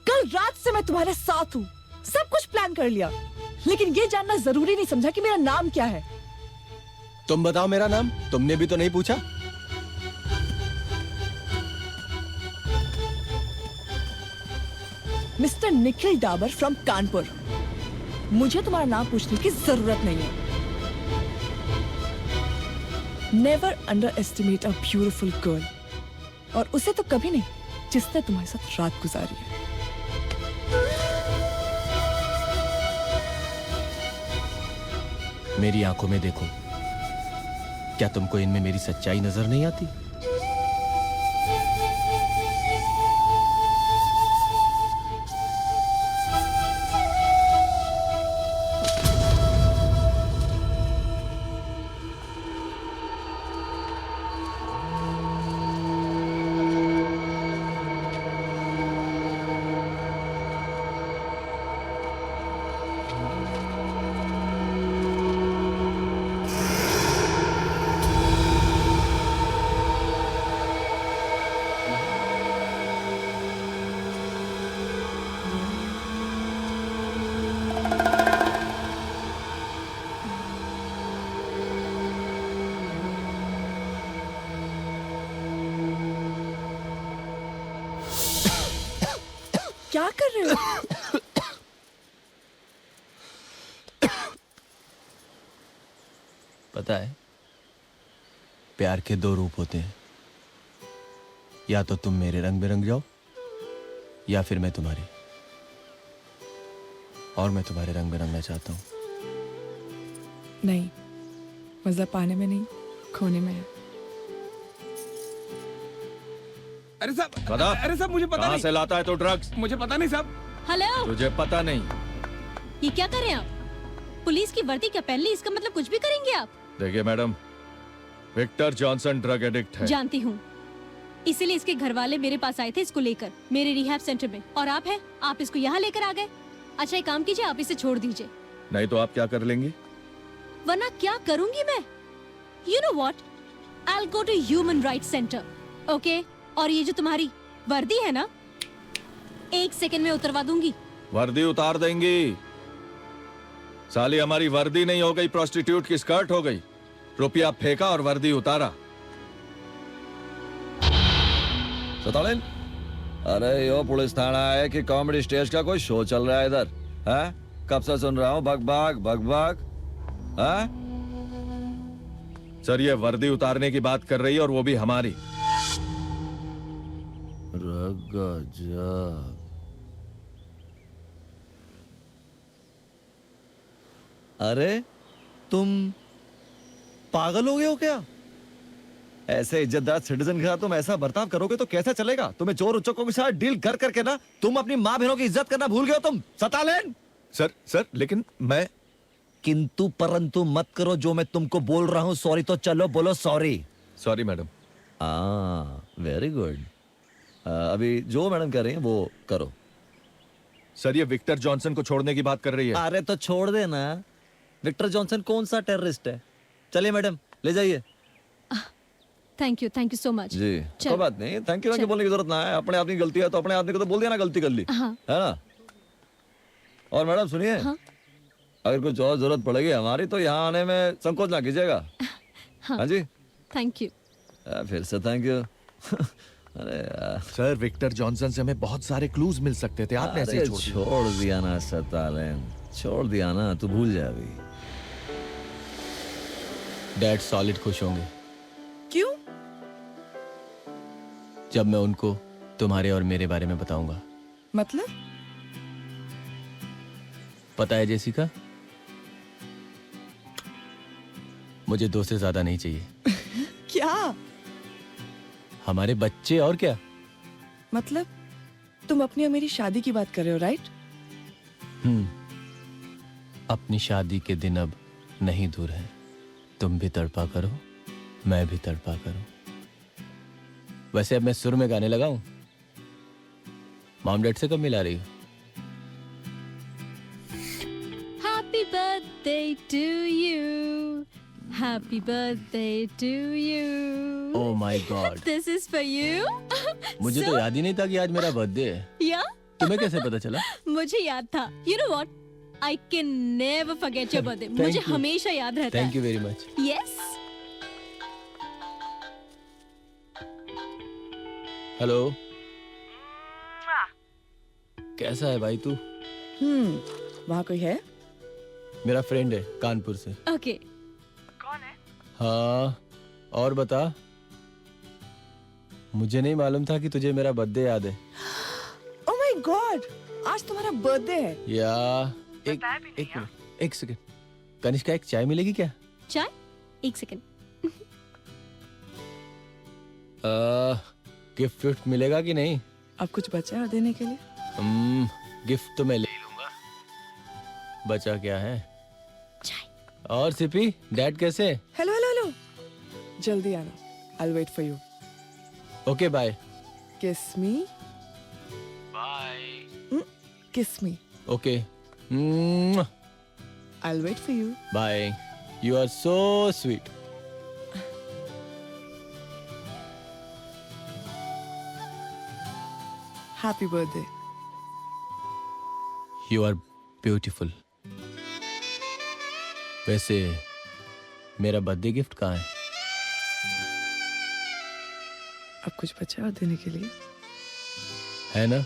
कल रात से मैं तुम्हारे साथ हूँ। सब कुछ प्लान कर लिया, लेकिन ये जानना जरूरी नहीं समझा कि मेरा नाम क्या है।
तुम बताओ मेरा नाम, तुमने भी तो नहीं पूछा।
Mister Nikhil Dabur from Kanpur. मुझे तुम्हारा नाम पूछने की जरूरत नहीं है। Never under estimate a beautiful girl, और उसे तो कभी नहीं जिसने तुम्हारे साथ रात गुजारी है।
मेरी आंखों में देखो, क्या तुमको इनमें मेरी सच्चाई नजर नहीं आती?
क्या कर रहे हो?
पता है, प्यार के 2 रूप होते हैं। या तो तुम मेरे रंग में रंग जाओ, या फिर मैं तुम्हारे। और मैं तुम्हारे रंग में रंगना चाहता हूँ।
नहीं, मजा पाने में नहीं, खोने में है।
अरे साहब,
बता।
अरे साहब मुझे पता
कहाँ
नहीं।
से लाता है तो ड्रग्स?
मुझे पता नहीं साहब।
हेलो,
तुझे पता नहीं?
ये क्या कर रहे हैं आप? पुलिस की वर्दी क्या पहन ली? इसका मतलब कुछ भी करेंगे आप?
देखिए madam, Victor Johnson drug addict है।
जानती हूँ, इसीलिए इसके घर वाले मेरे पास आए थे इसको लेकर, मेरे रिहैब सेंटर में। और आप हैं, आप इसको यहाँ लेकर आ गए। अच्छा एक काम कीजिए, आप इसे छोड़ दीजिए।
नहीं तो आप क्या कर लेंगे?
वरना क्या करूंगी मैं? You know what? I'll go to Human Rights Center. Okay? और ये जो तुम्हारी वर्दी है ना, 1 सेकंड में उतरवा दूंगी।
वर्दी उतार देंगी। साली हमारी वर्दी नहीं हो गई, प्रोस्टिट्यूट की स्कर्ट हो गई। रुपया फेंका और वर्दी उतारा। सतालेन, अरे यो पुलिस थाना है कि कॉमेडी स्टेज का कोई शो चल रहा है इधर? हैं? कब से सुन रहा हूँ भगभाग भगभाग। हैं? सर ये वर्दी उतारने की बात कर रही है और वो भी हमारी। गजब। अरे तुम पागल हो गए हो क्या? ऐसे इज्जतदार सिटीजन के साथ तुम ऐसा बर्ताव करोगे तो कैसे चलेगा? तुम्हें चोर उच्चकों के साथ डील कर करके ना तुम अपनी माँ बहनों की इज्जत करना भूल गए हो तुम। सतालेन सर लेकिन मैं किंतु परंतु मत करो। जो मैं तुमको बोल रहा हूँ सॉरी तो चलो बोलो sorry. Sorry madam. Very good. अभी जो मैडम कह रही हैं वो करो। सर ये विक्टर जॉनसन को छोड़ने की बात कर रही है। अरे तो छोड़ देना। विक्टर जॉनसन कौन सा टेररिस्ट है? चलिए मैडम ले जाइए।
Thank you so much.
जी कोई बात नहीं, थैंक यू बोलने की जरूरत ना है। अपने आदमी की गलती है तो अपने आदमी को तो बोल दिया ना गलती कर ली।
हाँ।
है ना? और मैडम सुनिए,
हाँ?
अगर कुछ और जरूरत पड़ेगी हमारी तो यहाँ आने में संकोच ना कीजिएगा। हाँ जी
थैंक यू।
फिर से थैंक यू। अरे सर विक्टर जॉनसन से हमें बहुत सारे क्लूज मिल सकते थे, आपने ऐसे ही छोड़ दिया ना। सतालेन छोड़ दिया ना, तू भूल जा अभी।
डैड सॉलिड खुश होंगे
क्यों?
जब मैं उनको तुम्हारे और मेरे बारे में बताऊंगा।
मतलब?
पता है जेसिका, मुझे 2 से ज्यादा नहीं चाहिए।
क्या
हमारे बच्चे और क्या।
मतलब? तुम अपनी और मेरी शादी की बात कर रहे हो, राइट?
अपनी शादी के दिन अब नहीं दूर है। तुम भी तड़पा करो, मैं भी तड़पा करूं। वैसे अब मैं सुर में गाने लगा हूं। मॉम डैड से कब मिला रही हो?
Happy birthday to you. Happy birthday to you.
Oh my God.
This is for you.
मुझे तो याद ही नहीं था कि आज मेरा बर्थडे है।
Yeah?
तुम्हें कैसे पता चला?
मुझे याद था। You know what? I can never forget your birthday.
Thank
मुझे
you.
हमेशा याद रहता है।
Thank you very much.
Yes.
Hello. कैसा है भाई तू?
वहाँ कोई है?
मेरा फ्रेंड है कानपुर से।
Okay.
हाँ और बता। मुझे नहीं मालूम था कि तुझे मेरा बर्थडे याद है।
Oh my God! आज तुम्हारा बर्थडे है।
या एक सेकंड। कनिष्का एक चाय मिलेगी क्या?
चाय? 1 सेकंड।
गिफ्ट विफ्ट मिलेगा कि नहीं?
अब कुछ बचा है देने के लिए?
गिफ्ट तो मैं ले लूंगा। बचा क्या है?
चाय।
और सिपी डैड कैसे?
हेलो हेलो हेलो, जल्दी आना। I'll wait for you.
Okay bye.
Kiss me.
Bye.
Kiss me.
Okay
I'll wait for you.
Bye. You are so sweet.
Happy birthday.
You are beautiful. वैसे मेरा बर्थडे गिफ्ट कहाँ है?
अब कुछ बचा है देने के लिए?
है ना?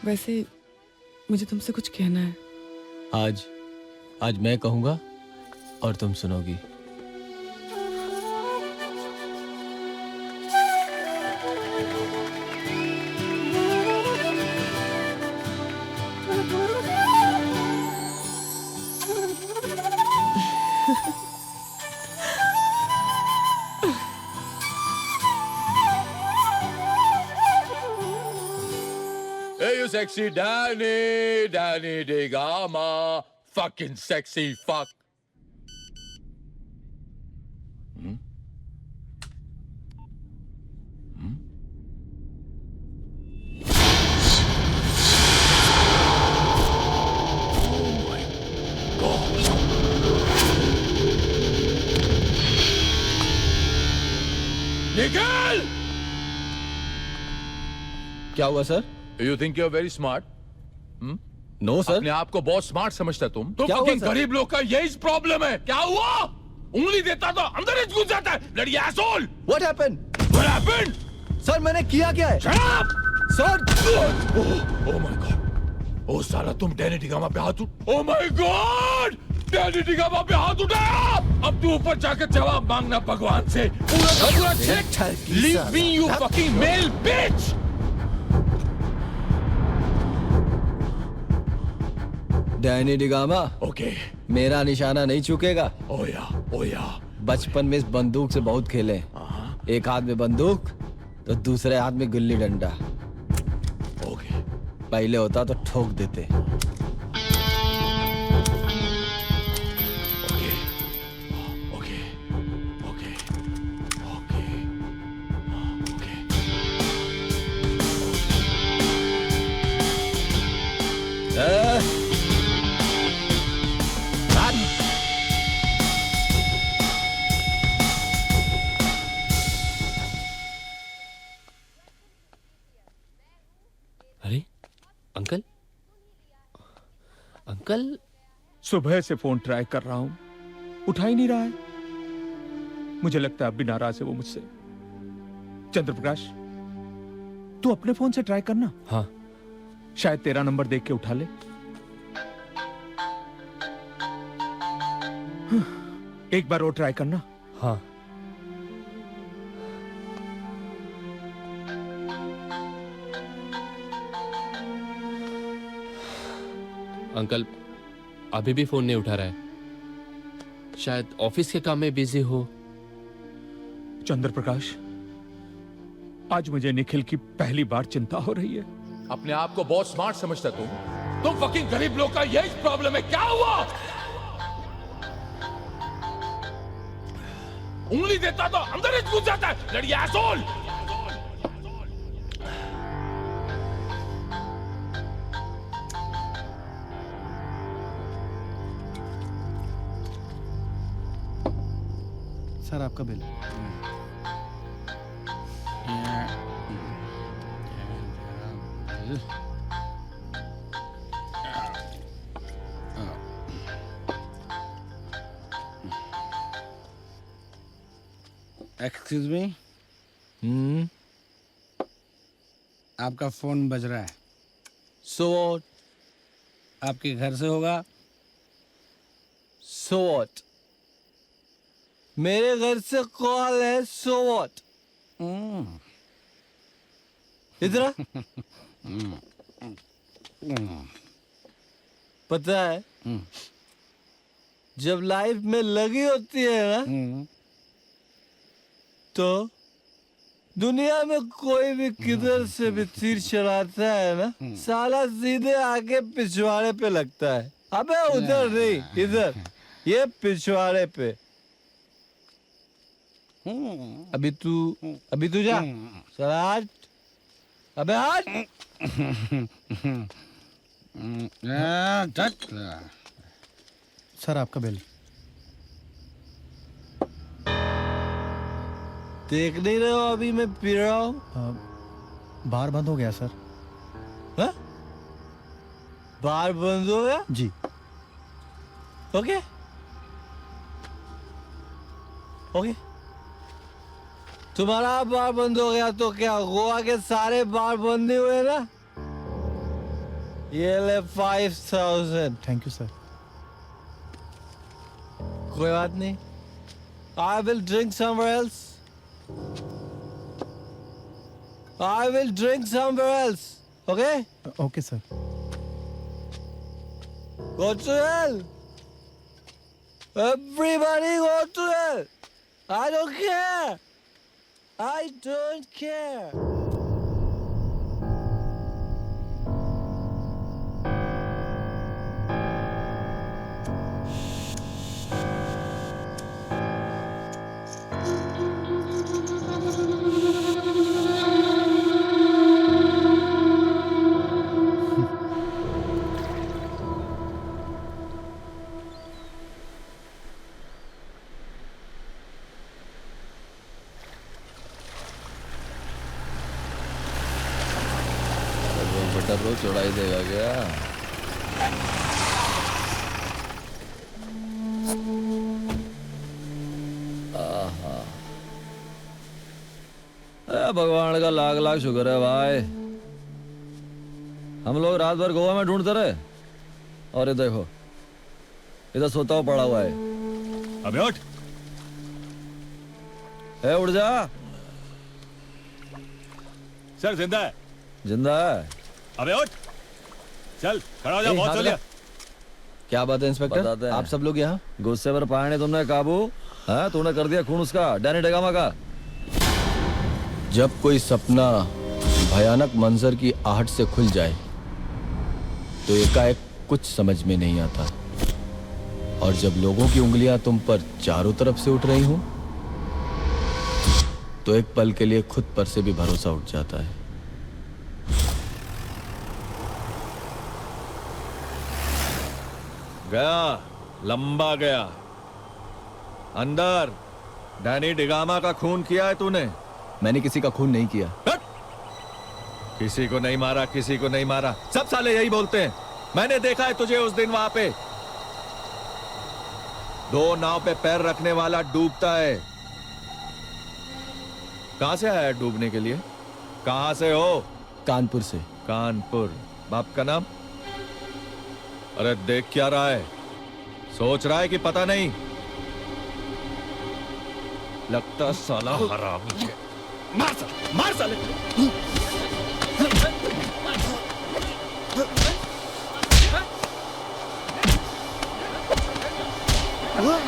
वैसे मुझे तुमसे कुछ कहना है।
आज मैं कहूंगा और तुम सुनोगी।
Hey, you sexy Danny DeGama, fucking sexy fuck. निकल!
क्या हुआ sir?
You think you're very smart?
No sir.
अपने आप को बहुत स्मार्ट समझता है तुम? तो
क्या हुआ,
fucking
सर?
गरीब लोग का यही प्रॉब्लम है। क्या हुआ? उंगली देता तो अंदर ही घुस जाता है। Bloody asshole!
What happened?
What happened?
Sir मैंने किया क्या है?
Shut up!
Sir!
Oh my God! ओ साला तुम डैनी डिगामा पे हाथ Oh my God! Danny da Gama पे हाथ उठाया! अब तू ऊपर जाकर जवाब मांगना भगवान से। पूरा का पूरा check! Leave me you fucking male bitch!
Danny Digama,
okay
मेरा निशाना नहीं चुकेगा।
ओया
बचपन में इस बंदूक से बहुत खेले। एक हाथ में बंदूक तो दूसरे हाथ में गुल्ली डंडा।
ओके
पहले होता तो ठोक देते।
अरे अंकल, अंकल
सुबह से फोन ट्राई कर रहा हूं, उठा ही नहीं रहा है। मुझे लगता है अब भी नाराज है वो मुझसे। चंद्रप्रकाश, तू अपने फोन से ट्राई करना।
हाँ,
शायद तेरा नंबर देख के उठा ले। एक बार और ट्राई करना।
हाँ। अंकल अभी भी फोन नहीं उठा रहा है। शायद ऑफिस के काम में बिजी हो।
चंद्रप्रकाश, आज मुझे निखिल की पहली बार चिंता हो रही है।
अपने आप को बहुत स्मार्ट समझता तुम फकिंग गरीब लोग का यही प्रॉब्लम है। क्या हुआ? उंगली देता तो अंदर ही घुस जाता है। लड़िया एसोल!
सर आपका बिल।
एक्सक्यूज मी, आपका फोन बज रहा है।
So what?
आपके घर से होगा?
So what? मेरे घर से कॉल है। So what? इधर आ। पता है जब लाइफ में लगी होती है ना, तो दुनिया में कोई भी किधर से भी तीर चलाता है ना, साला सीधे आके पिछवाड़े पे लगता है। अबे उधर नहीं, इधर, ये पिछवाड़े पे। अभी तू जा। साला हट। अबे हट।
सर आपका बिल।
देख नहीं रहे हो अभी मैं पी रहा हूँ?
बार बंद हो गया सर।
हाँ? बार बंद हो गया?
जी।
Okay okay. तुम्हारा बार बंद हो गया तो क्या गोवा के सारे बार बंद ही हुए ना? ये ले 5000।
Thank you sir.
कोई बात नहीं। I will drink somewhere else. I will drink somewhere else. Okay?
Okay, sir.
Go to hell. Everybody go to hell. I don't care. I don't care. हर रोज चौड़ाई देगा क्या? आहा। भगवान का लाख लाख शुक्र है भाई, हम लोग रात भर गोवा में ढूंढते रहे और ये देखो इधर सोता हुआ पड़ा हुआ है।
अबे उठ।
उठ जा।
सर जिंदा है।
जिंदा है?
अबे उठ, चल खड़ा हो जा, बहुत चल लिया।
क्या बात है इंस्पेक्टर, आप सब लोग यहाँ? गुस्से पर पाया नहीं तुमने काबू? हाँ, तूने कर दिया खून उसका, डैनी डेगामा का। जब कोई सपना भयानक मंजर की आहट से खुल जाए तो एकाएक कुछ समझ में नहीं आता, और जब लोगों की उंगलियां तुम पर चारों तरफ से उठ रही हों तो एक पल के लिए खुद पर से भी भरोसा उठ जाता है।
गया, लंबा गया। अंदर डैनी डिगामा का खून किया है तूने?
मैंने किसी का खून नहीं किया।
किसी को नहीं मारा, किसी को नहीं मारा, सब साले यही बोलते हैं। मैंने देखा है तुझे उस दिन वहां पे। 2 नाव पे पैर रखने वाला डूबता है। कहां से आया है डूबने के लिए? कहां से हो?
कानपुर से।
कानपुर। बाप का नाम? अरे देख क्या रहा है? सोच रहा है कि पता नहीं? लगता साला हरामी है। मार साले, मार साले।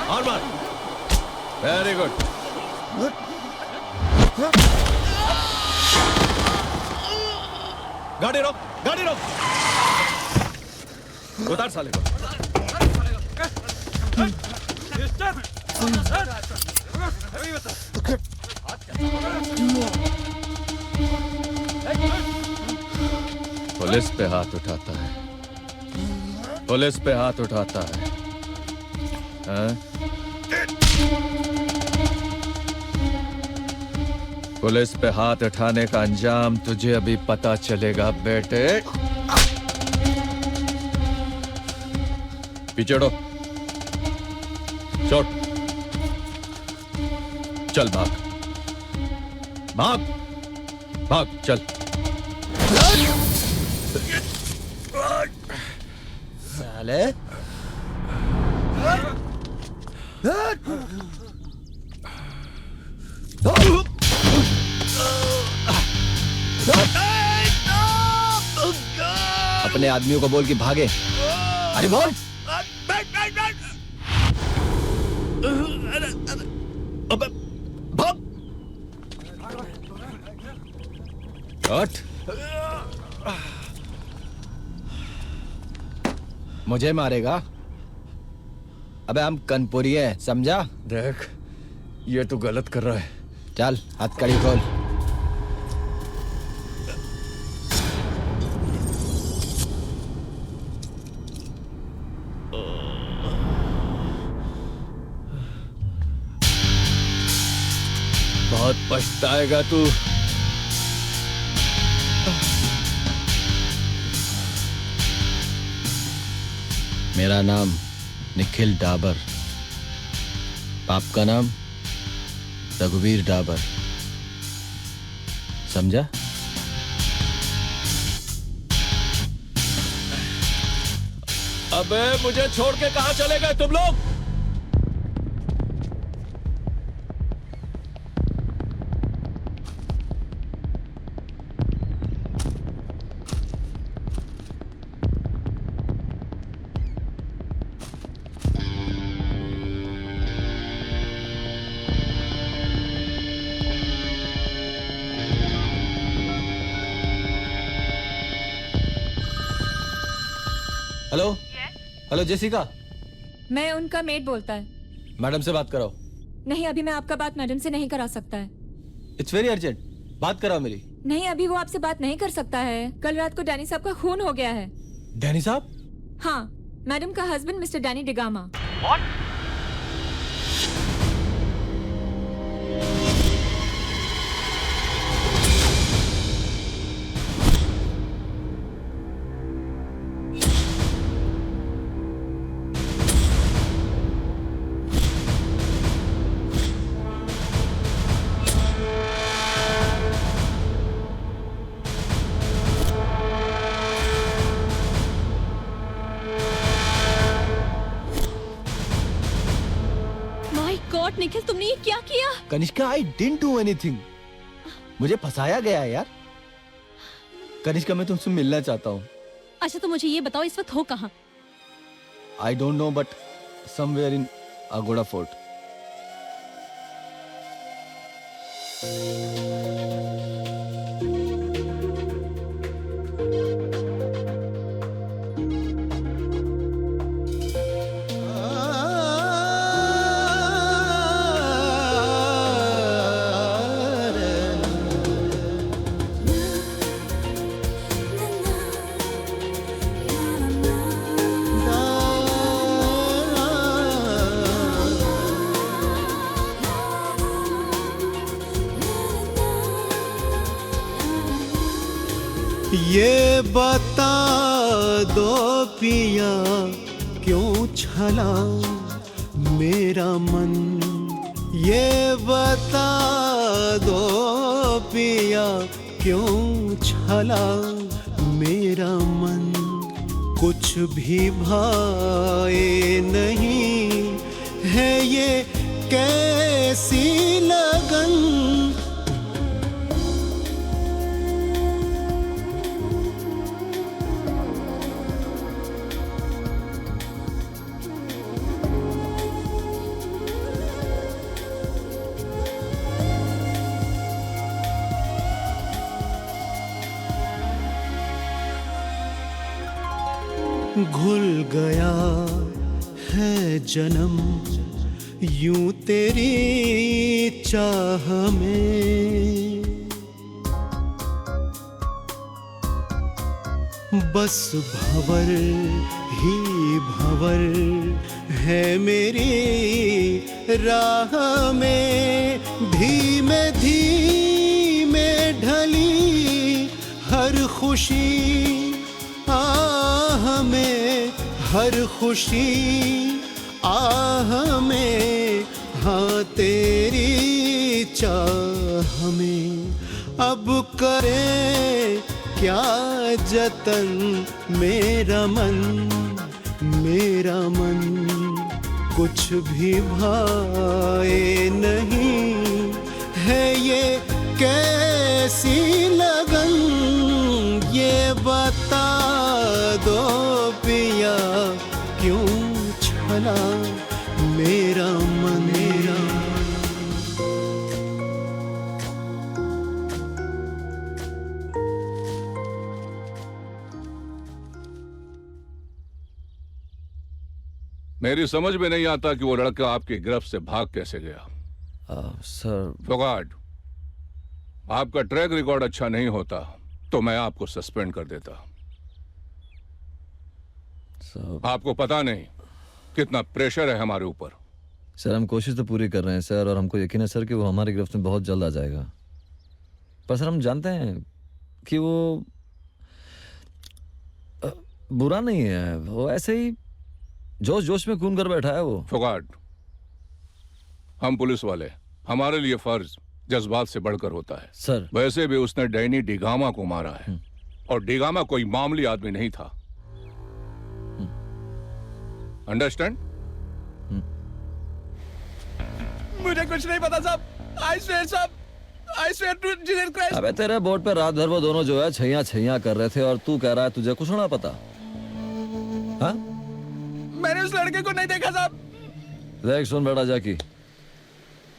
और मार। Very good. गाड़ी रोक, गाड़ी रोक। उतार साले को। पुलिस पे हाथ उठाता है, पुलिस पे हाथ उठाता है, हाँ? पुलिस पे हाथ उठाने का अंजाम तुझे अभी पता चलेगा बेटे। पीछे हटो, छोड़, चल भाग, भाग, भाग, चल।
साले अपने आदमियों को बोल कि भागे। अरे बोल।
भाग। हट।
मुझे मारेगा? अबे हम कनपुरी हैं, समझा?
देख, ये तू गलत कर रहा है।
चल हथकड़ी खोल।
बहुत पछताएगा तू।
मेरा नाम निखिल डाबर, बाप का नाम रघुवीर डाबर, समझा?
अबे मुझे छोड़ के कहां चले गए तुम लोग?
हेलो। Hello Jessica.
मैं उनका मेड बोलता है।
मैडम से बात कराओ।
नहीं, अभी मैं आपका बात मैडम से नहीं करा सकता है।
इट्स वेरी अर्जेंट, बात कराओ मेरी।
नहीं, अभी वो आपसे बात नहीं कर सकता है। कल रात को डैनी साहब का खून हो गया है।
डैनी साहब?
हाँ, मैडम का husband mister Danny da Gama. God Nikhil, तुमने ये क्या किया?
Kanishka, I didn't do anything. मुझे फंसाया गया है यार। कनिष्का, मैं तुमसे मिलना चाहता हूँ।
अच्छा तो मुझे ये बताओ इस वक्त हो कहाँ?
I don't know but somewhere in Aguada fort.
ये बता दो पिया क्यों छला मेरा मन, ये बता दो पिया क्यों छला मेरा मन, कुछ भी भाए नहीं है ये कैसी लगन। घुल गया है जन्म यूं तेरी चाह में, बस भंवर ही भंवर है मेरी राह में, धीमे धीमे ढली हर खुशी आह में, हर खुशी आह में, हाँ तेरी चाह में। अब करे क्या जतन मेरा मन, मेरा मन, कुछ भी भाए नहीं है ये कैसी लगन। ये बता दो पिया क्यों छला मेरा मन, मेरा
मेरी समझ में नहीं आता कि वो लड़का आपकी गिरफ्त से भाग कैसे गया।
सर
फोगाट, आपका ट्रैक रिकॉर्ड अच्छा नहीं होता तो मैं आपको सस्पेंड कर देता। आपको पता नहीं कितना प्रेशर है हमारे ऊपर।
सर हम कोशिश तो पूरी कर रहे हैं सर, और हमको यकीन है सर कि वो हमारी गिरफ्त में बहुत जल्द आ जाएगा। पर सर हम जानते हैं कि वो बुरा नहीं है, वो ऐसे ही जोश जोश में खून कर बैठा है वो।
फोगाट, हम पुलिस वाले, हमारे लिए फर्ज जज्बात से बढ़कर होता है।
सर
वैसे भी उसने डैनी डिगामा को मारा है, और डिगामा कोई मामूली आदमी नहीं था। अंडरस्टैंड?
मुझे कुछ नहीं पता साहब। आई स्वेयर साहब, I swear to Jesus Christ.
अबे तेरे बोर्ड पे रात भर वो दोनों जो है छैया छैया कर रहे थे, और तू कह रहा है तुझे कुछ ना पता। हाँ?
मैंने उस लड़के को नहीं देखा साहब।
देख सुन बेटा जाकी,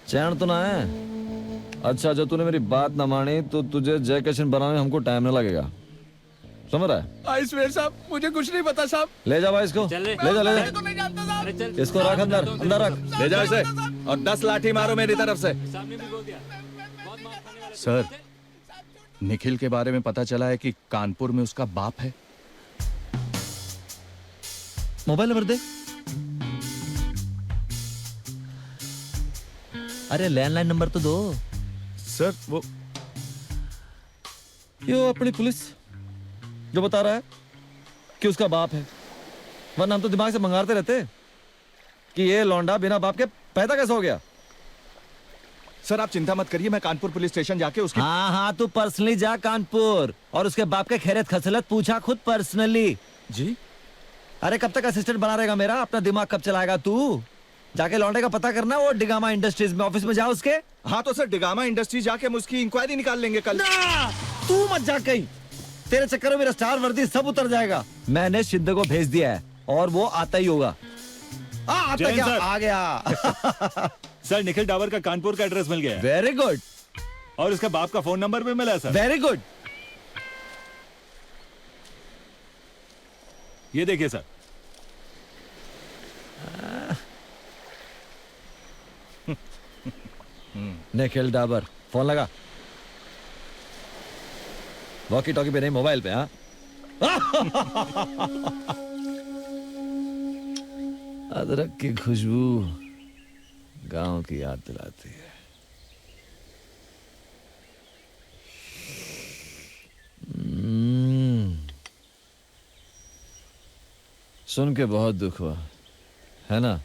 चैन तो ना है। अच्छा जो तूने मेरी बात ना मानी तो तुझे जैकेशन बनाने में हमको टाइम नहीं लगेगा, समझ रहा है?
आई स्वेयर साहब, मुझे कुछ नहीं पता साहब।
ले जा भाई इसको, ले जा ले जा,
नहीं जानता साहब।
इसको रख अंदर, अंदर रख,
ले जा इसे और 10 लाठी मारो मेरी तरफ से।
सर, निखिल के बारे में पता चला है कि कानपुर में उसका बाप है।
मोबाइल नंबर दे। अरे लैंडलाइन नंबर तो दो।
सर वो
यो अपनी पुलिस जो बता रहा है कि उसका बाप है, वरना हम तो दिमाग से मंगाते रहते कि ये लौंडा बिना बाप के पैदा कैसे हो गया।
सर आप चिंता मत करिए, मैं कानपुर पुलिस स्टेशन जाके उसकी
हाँ हाँ तू पर्सनली जा कानपुर, और उसके बाप के खैरियत खसलत पूछा खुद पर्सनली।
जी?
अरे कब तक असिस्टेंट बना रहेगा मेरा? अपना दिमाग कब चलाएगा तू? जाके लौंडे का पता करना, वो डिगामा इंडस्ट्रीज में ऑफिस में जाओ उसके।
हाँ तो सर डिगामा इंडस्ट्री जाके हम उसकी इंक्वायरी निकाल लेंगे कल।
तू मत जा कहीं, तेरे चक्कर में मेरा स्टार वर्दी सब उतर जाएगा। मैंने शिंदे को भेज दिया है और वो आता ही होगा। आता
जैन
क्या
सर।
आ गया।
सर निखिल डाबर का कानपुर का एड्रेस मिल गया है।
Very good.
और उसके बाप का फोन नंबर भी मिला है सर।
Very good.
ये देखिए सर।
निखिल डाबर, फोन लगा। वॉकी टॉकी पे नहीं, मोबाइल पे। हाँ अदरक की खुशबू गांव की याद दिलाती है। सुन के बहुत दुख हुआ है ना।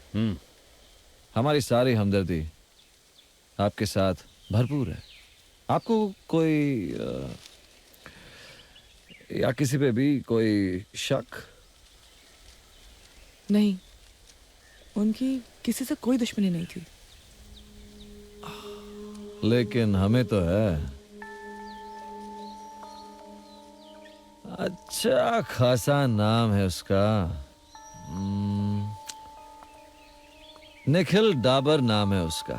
हमारी सारी हमदर्दी आपके साथ भरपूर है। आपको कोई या किसी पे भी कोई शक?
नहीं, उनकी किसी से कोई दुश्मनी नहीं थी।
लेकिन हमें तो है। अच्छा खासा नाम है उसका। निखिल डाबर नाम है उसका।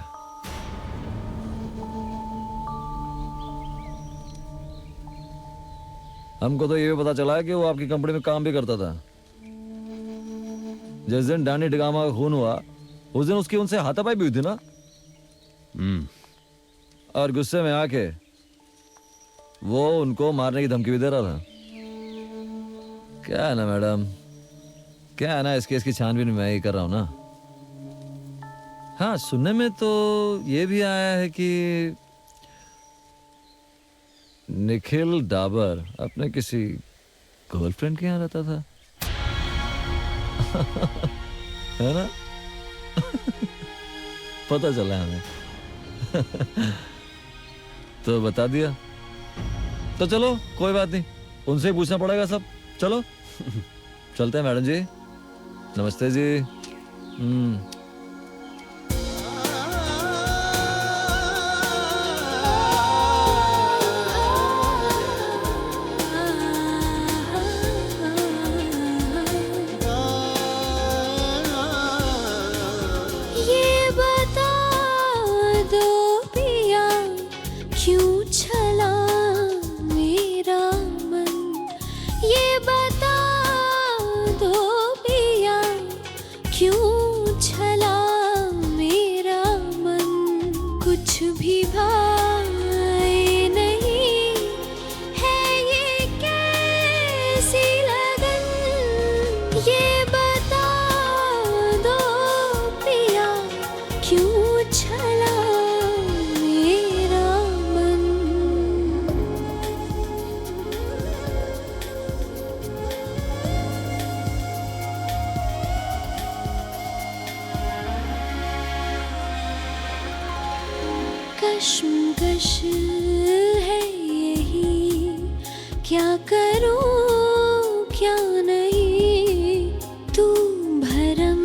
हमको तो ये भी पता चला है कि वो आपकी कंपनी में काम भी करता था। जिस दिन डैनी डिगामा का खून हुआ उस दिन उसकी उनसे हाथापाई भी हुई थी ना। और गुस्से में आके वो उनको मारने की धमकी भी दे रहा था। क्या है ना मैडम, क्या है ना, इस केस की छानबीन मैं ही कर रहा हूं ना। हाँ, सुनने में तो ये भी आया है कि निखिल डाबर अपने किसी गर्लफ्रेंड के यहाँ रहता था। है ना? पता चला हमें। तो बता दिया। तो चलो कोई बात नहीं, उनसे ही पूछना पड़ेगा सब। चलो चलते हैं मैडम जी। नमस्ते जी।
ये बता दो पिया क्यों छला मेरा मन। ये बता दो पिया क्यों छला मेरा मन। कुछ भी भाए नहीं है ये कैसी लगन। ये बता दो पिया क्यों छला मेरा मन। कश्मकश है यही, क्या करूं क्या नहीं। तू भरम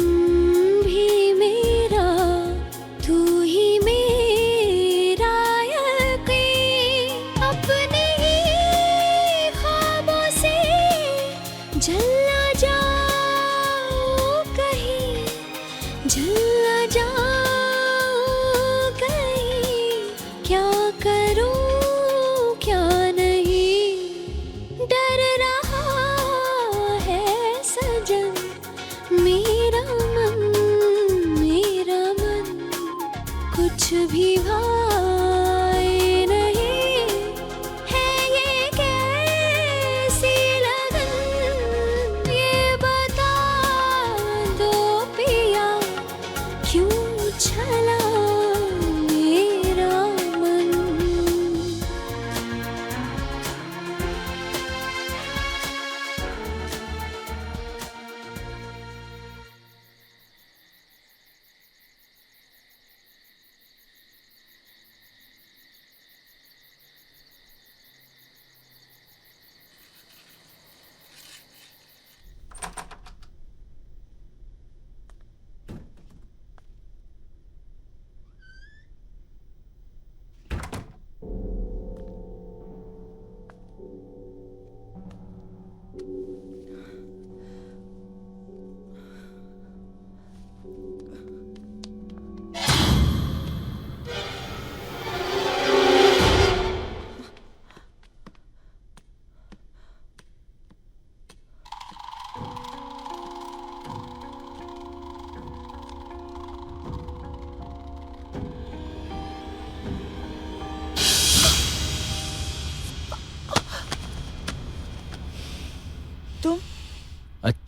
भी मेरा, तू ही मेरा यकीन। अपने ही ख्वाबों से जला जाऊं कहीं, जला जाऊं कहीं। क्या करूं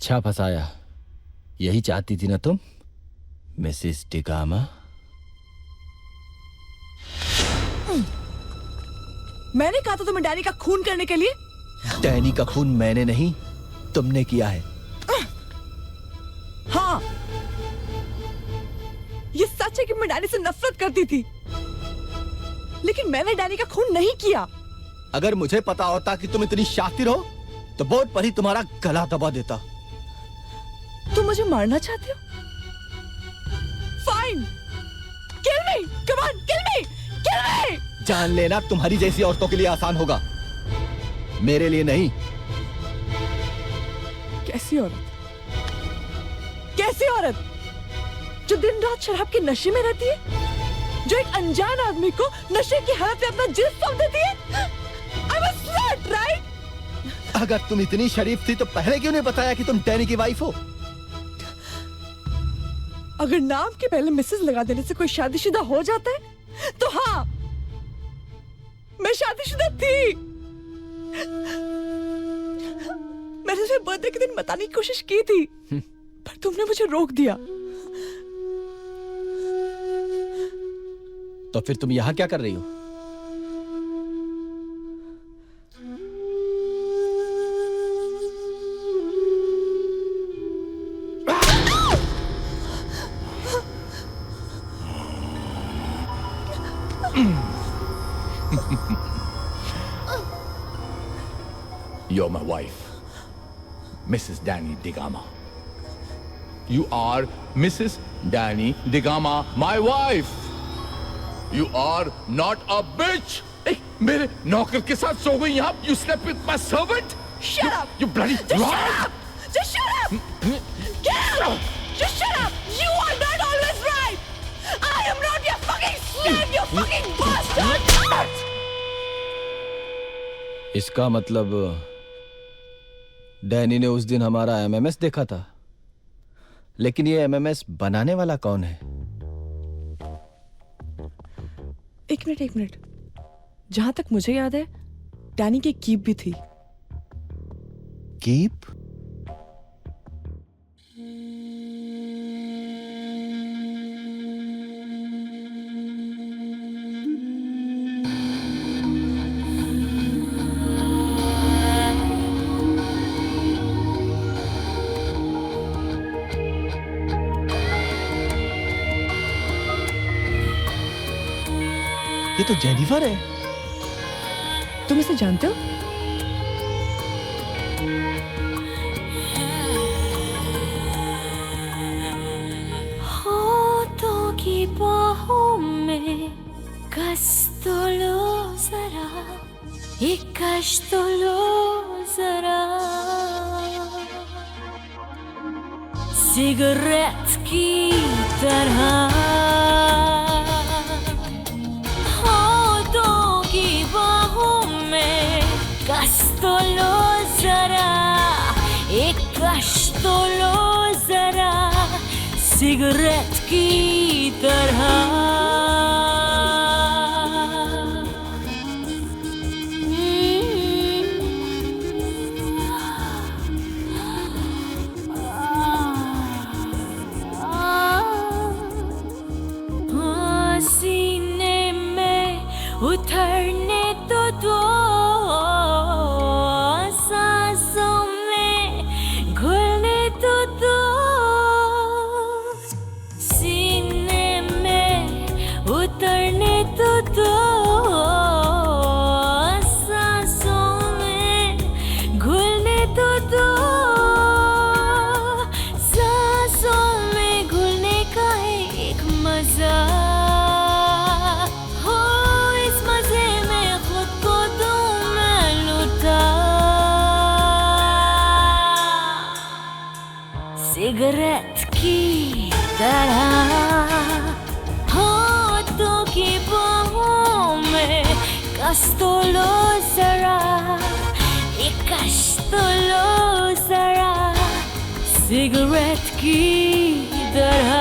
अच्छा फंसाया। यही चाहती थी ना तुम, मिसेस डिगामा?
मैंने कहा था तुम्हें डैनी का खून करने के लिए।
डैनी का खून मैंने नहीं, तुमने किया है।
हाँ, ये सच है कि मैं डैनी से नफरत करती थी, लेकिन मैंने डैनी का खून नहीं किया।
अगर मुझे पता होता कि तुम इतनी शातिर हो तो बोर्ड पर ही तुम्हारा गला दबा देता।
तुम मुझे मारना चाहते हो? Fine, kill me, come on, kill me, kill me.
जान लेना तुम्हारी जैसी औरतों के लिए आसान होगा, मेरे लिए नहीं।
कैसी औरत? कैसी औरत जो दिन रात शराब के नशे में रहती है, जो एक अनजान आदमी को नशे की हालत में अपना जिस्म सौंप देती है? I'm a slut, right?
अगर तुम इतनी शरीफ थी तो पहले क्यों नहीं बताया कि तुम डैनी की वाइफ हो?
अगर नाम के पहले मिसेस लगा देने से कोई शादीशुदा हो जाता है तो हाँ, मैं शादीशुदा थी। मैंने तुम्हें बर्थडे के दिन बताने की कोशिश की थी, पर तुमने मुझे रोक दिया।
तो फिर तुम यहां क्या कर रही हो?
You're my wife, Mrs. Danny Digama. You are Mrs. Danny Digama, my wife. You are not a bitch. Hey, मेरे नौकर के साथ सो गई यहाँ? You slept with my servant?
Shut up!
You bloody liar!
Just shut up! Get out! Just shut up! You are not always right! I am not your fucking slave, you fucking bastard!
इसका मतलब Danny ने उस दिन हमारा MMS देखा था, लेकिन ये एमएमएस बनाने वाला कौन है?
एक मिनट। जहां तक मुझे याद है, डैनी की कीप भी थी।
कीप? ये तो जेनिफर है।
तुम इसे जानते हो?
होठों की बाहों में कस तो लो जरा, एक कश तो लो जरा, सिगरेट की तरह कश तो लो जरा, एक कश तो लो जरा, सिगरेट की तरह। सीने में उतरने तो दो, सिगरेट की तरह होठों की बाहों में कस तो लो जरा, एक कश तो लो जरा, सिगरेट की तरह।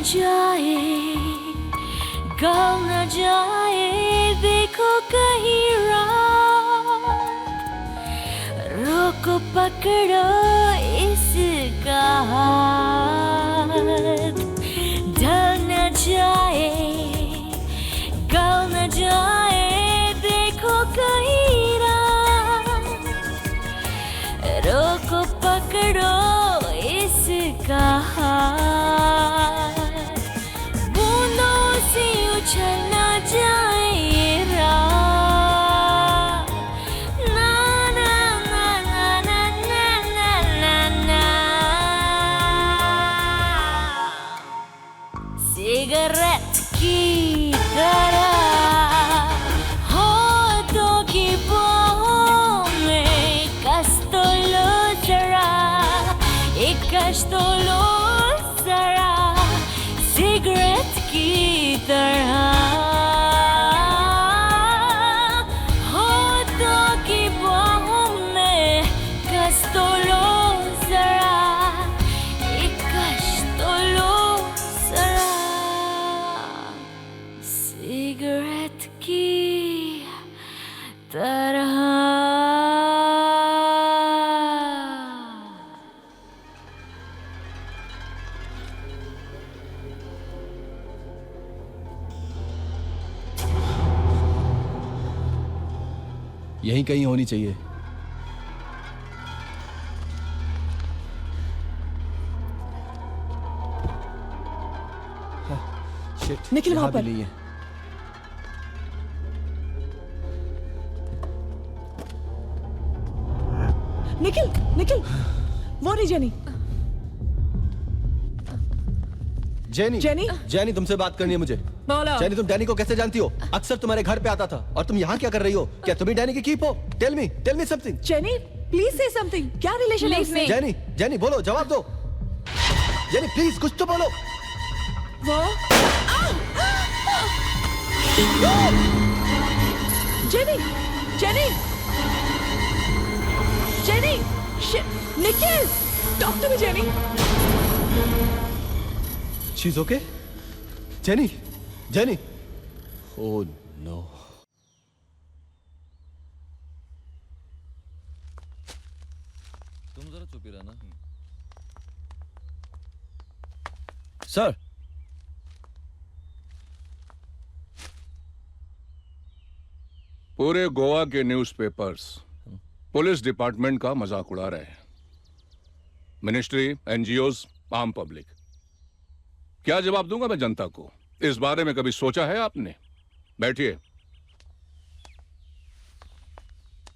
जाए, गल न जाए, देखो कहीं राह, रोको पकड़ो इसका हाथ, ढल न जाए, गल न जाए, देखो कहीं राह, रोको पकड़ो इसका हाथ, बूंदों से उछल न जाए ये राह, ना ना ना ना ना ना ना ना ना, सिगरेट की तरह होठों की बाहों में कस तो लो जरा, एक कस तो लो जरा, सिगरेट की तरह होठों की बाहों में कस तो लो जरा, एक कस तो लो जरा, सिगरेट की तरह।
यहीं कहीं होनी चाहिए। शिट,
निखिल वहां
यहाँ भी
पर।
नहीं है।
निखिल निखिल, वो नहीं जेनी।
Jenny,
Jenny?
जेनी तुमसे बात करनी है मुझे।
बोलो।
जेनी, तुम डैनी को कैसे जानती हो? अक्सर तुम्हारे घर पे आता था और तुम यहाँ क्या कर रही हो? क्या तुम ही डैनी की कीप हो? Tell me something.
Jenny please say something, क्या रिलेशन है इसमें?
जेनी, जेनी बोलो, जवाब दो। जेनी प्लीज कुछ तो बोलो।
वो Jenny Jenny Jenny, shit, Nikhil, talk to me Jenny.
She's okay? Jenny, Jenny. Oh no.
तुम जरा चुप ही रहना।
सर,
पूरे गोवा के न्यूज़पेपर्स पुलिस डिपार्टमेंट का मजाक उड़ा रहे हैं। मिनिस्ट्री, एनजीओज, आम पब्लिक। क्या जवाब दूंगा मैं जनता को? इस बारे में कभी सोचा है आपने? बैठिए।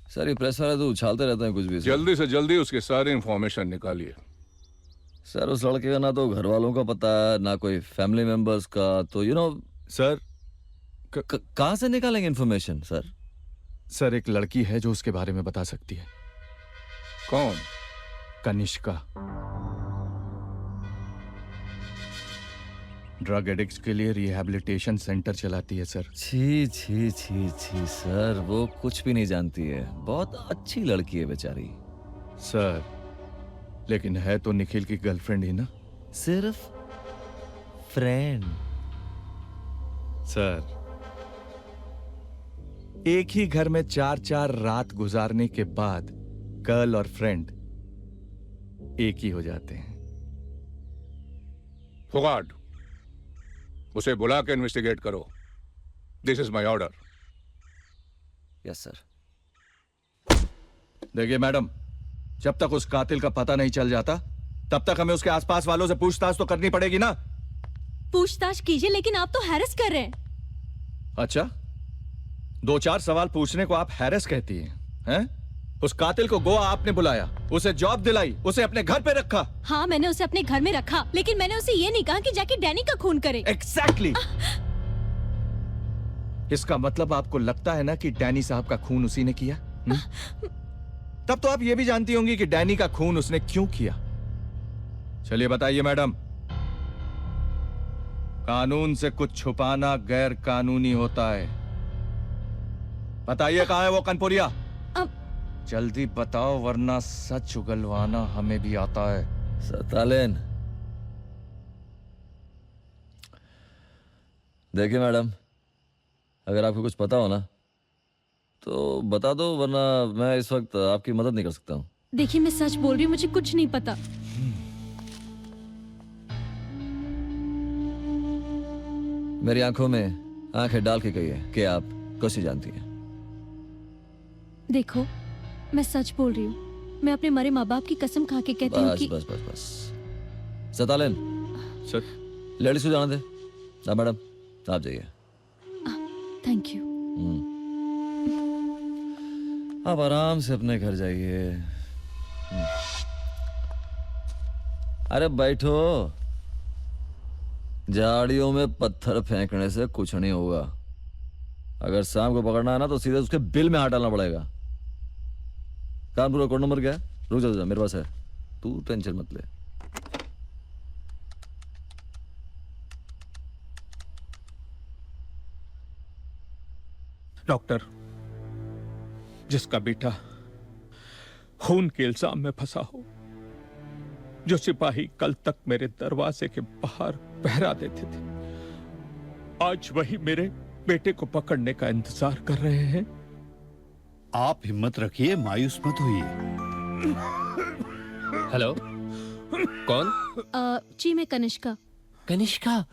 सर ये प्रेस वाले तो उछालते रहते हैं कुछ भी।
जल्दी से जल्दी उसकी सारी इंफॉर्मेशन निकालिए।
सर उस लड़के का ना तो घर वालों का पता है ना कोई फैमिली मेंबर्स का, तो यू नो
सर
कहाँ से निकालेंगे इंफॉर्मेशन सर?
सर एक लड़की है जो उसके बारे में बता सकती है।
कौन?
कनिष्का। ड्रग एडिक्ट्स के लिए रिहैबिलिटेशन सेंटर चलाती है सर।
छी छी छी छी सर, वो कुछ भी नहीं जानती है। बहुत अच्छी लड़की है बेचारी।
सर लेकिन है तो निखिल की गर्लफ्रेंड ही ना।
सिर्फ फ्रेंड।
सर एक ही घर में 4-4 रात गुजारने के बाद गर्ल और फ्रेंड एक ही हो जाते हैं।
फुगाड, उसे बुला के इन्वेस्टिगेट करो। This is my order.
Yes sir.
देखिए मैडम, जब तक उस कातिल का पता नहीं चल जाता तब तक हमें उसके आसपास वालों से पूछताछ तो करनी पड़ेगी ना।
पूछताछ कीजिए, लेकिन आप तो हैरेस कर रहे हैं।
अच्छा, 2-4 सवाल पूछने को आप हैरेस कहती हैं? उस कातिल को गोवा आपने बुलाया, उसे जॉब दिलाई, उसे अपने घर पे रखा।
हाँ मैंने उसे अपने घर में रखा, लेकिन मैंने उसे ये नहीं कहा कि जाके डैनी का खून करे।
एग्जैक्टली। इसका मतलब आपको लगता है ना कि डैनी साहब का खून उसी ने किया? तब तो आप ये भी जानती होंगी कि डैनी का खून उसने क्यों किया। चलिए बताइए मैडम, कानून से कुछ छुपाना गैर कानूनी होता है। बताइए कहाँ है वो कनपुरिया? जल्दी बताओ वरना सच उगलवाना हमें भी आता है।
सतालेन,
देखिए मैडम, अगर आपको कुछ पता हो ना तो बता दो, वरना मैं इस वक्त आपकी मदद नहीं कर सकता हूँ।
देखिए मैं सच बोल रही हूँ, मुझे कुछ नहीं पता।
मेरी आंखों में आंखें डाल के कहिए कि आप कुछ नहीं जानती हैं।
देखो मैं सच बोल रही हूँ, मैं अपने मरे माँ बाप की कसम खा के कहती हूँ
बस
कि
बस बस बस सतालेन,
सर
लेडीज को जाने दे। ना मैडम, आप जाइए।
Thank you.
आप आराम से अपने घर जाइए। अरे बैठो, झाड़ियों में पत्थर फेंकने से कुछ नहीं होगा। अगर शाम को पकड़ना है ना तो सीधे उसके बिल में हाथ डालना पड़ेगा। कानपुर का कोड नंबर क्या है? रुक जा, मेरे पास है, तू टेंशन मत ले।
डॉक्टर, जिसका बेटा खून के इल्जाम में फंसा हो, जो सिपाही कल तक मेरे दरवाजे के बाहर पहरा देते थे, आज वही मेरे बेटे को पकड़ने का इंतजार कर रहे हैं।
आप हिम्मत रखिए, मायूस मत होइए।
हेलो, कौन?
जी मैं कनिष्का।
कनिष्का,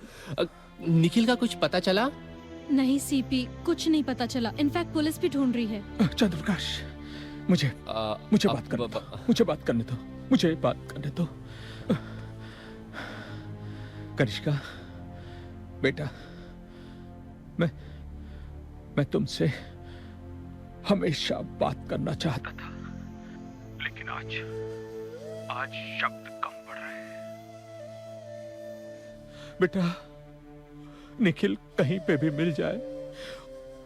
निखिल का कुछ पता चला?
नहीं सीपी, कुछ नहीं पता चला। इनफैक्ट पुलिस भी ढूंढ रही है।
चंद्रप्रकाश, मुझे बात करने दो, मुझे बात करने दो, मुझे बात करने दो। कनिष्का बेटा, मैं तुमसे हमेशा बात करना चाहता था, लेकिन आज शब्द कम पड़ रहे हैं। बेटा, निखिल कहीं पे भी मिल जाए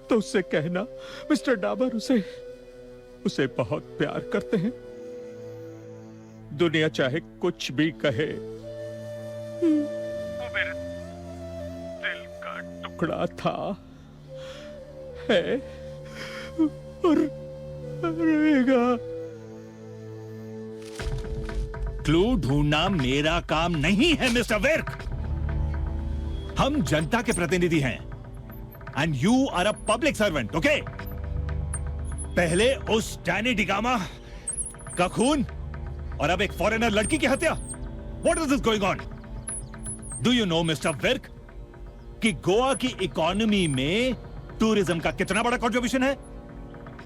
तो उससे कहना मिस्टर डाबर उसे बहुत प्यार करते हैं। दुनिया चाहे कुछ भी कहे, वो मेरे दिल का टुकड़ा था, है और रहेगा।
क्लू ढूंढना मेरा काम नहीं है मिस्टर विर्क। हम जनता के प्रतिनिधि हैं and you are a public servant, okay? पहले उस डैनी डिगामा का खून और अब एक फॉरेनर लड़की की हत्या। What is this going on? Do you know mister Virk कि गोवा की इकोनॉमी में टूरिज्म का कितना बड़ा कंट्रीब्यूशन है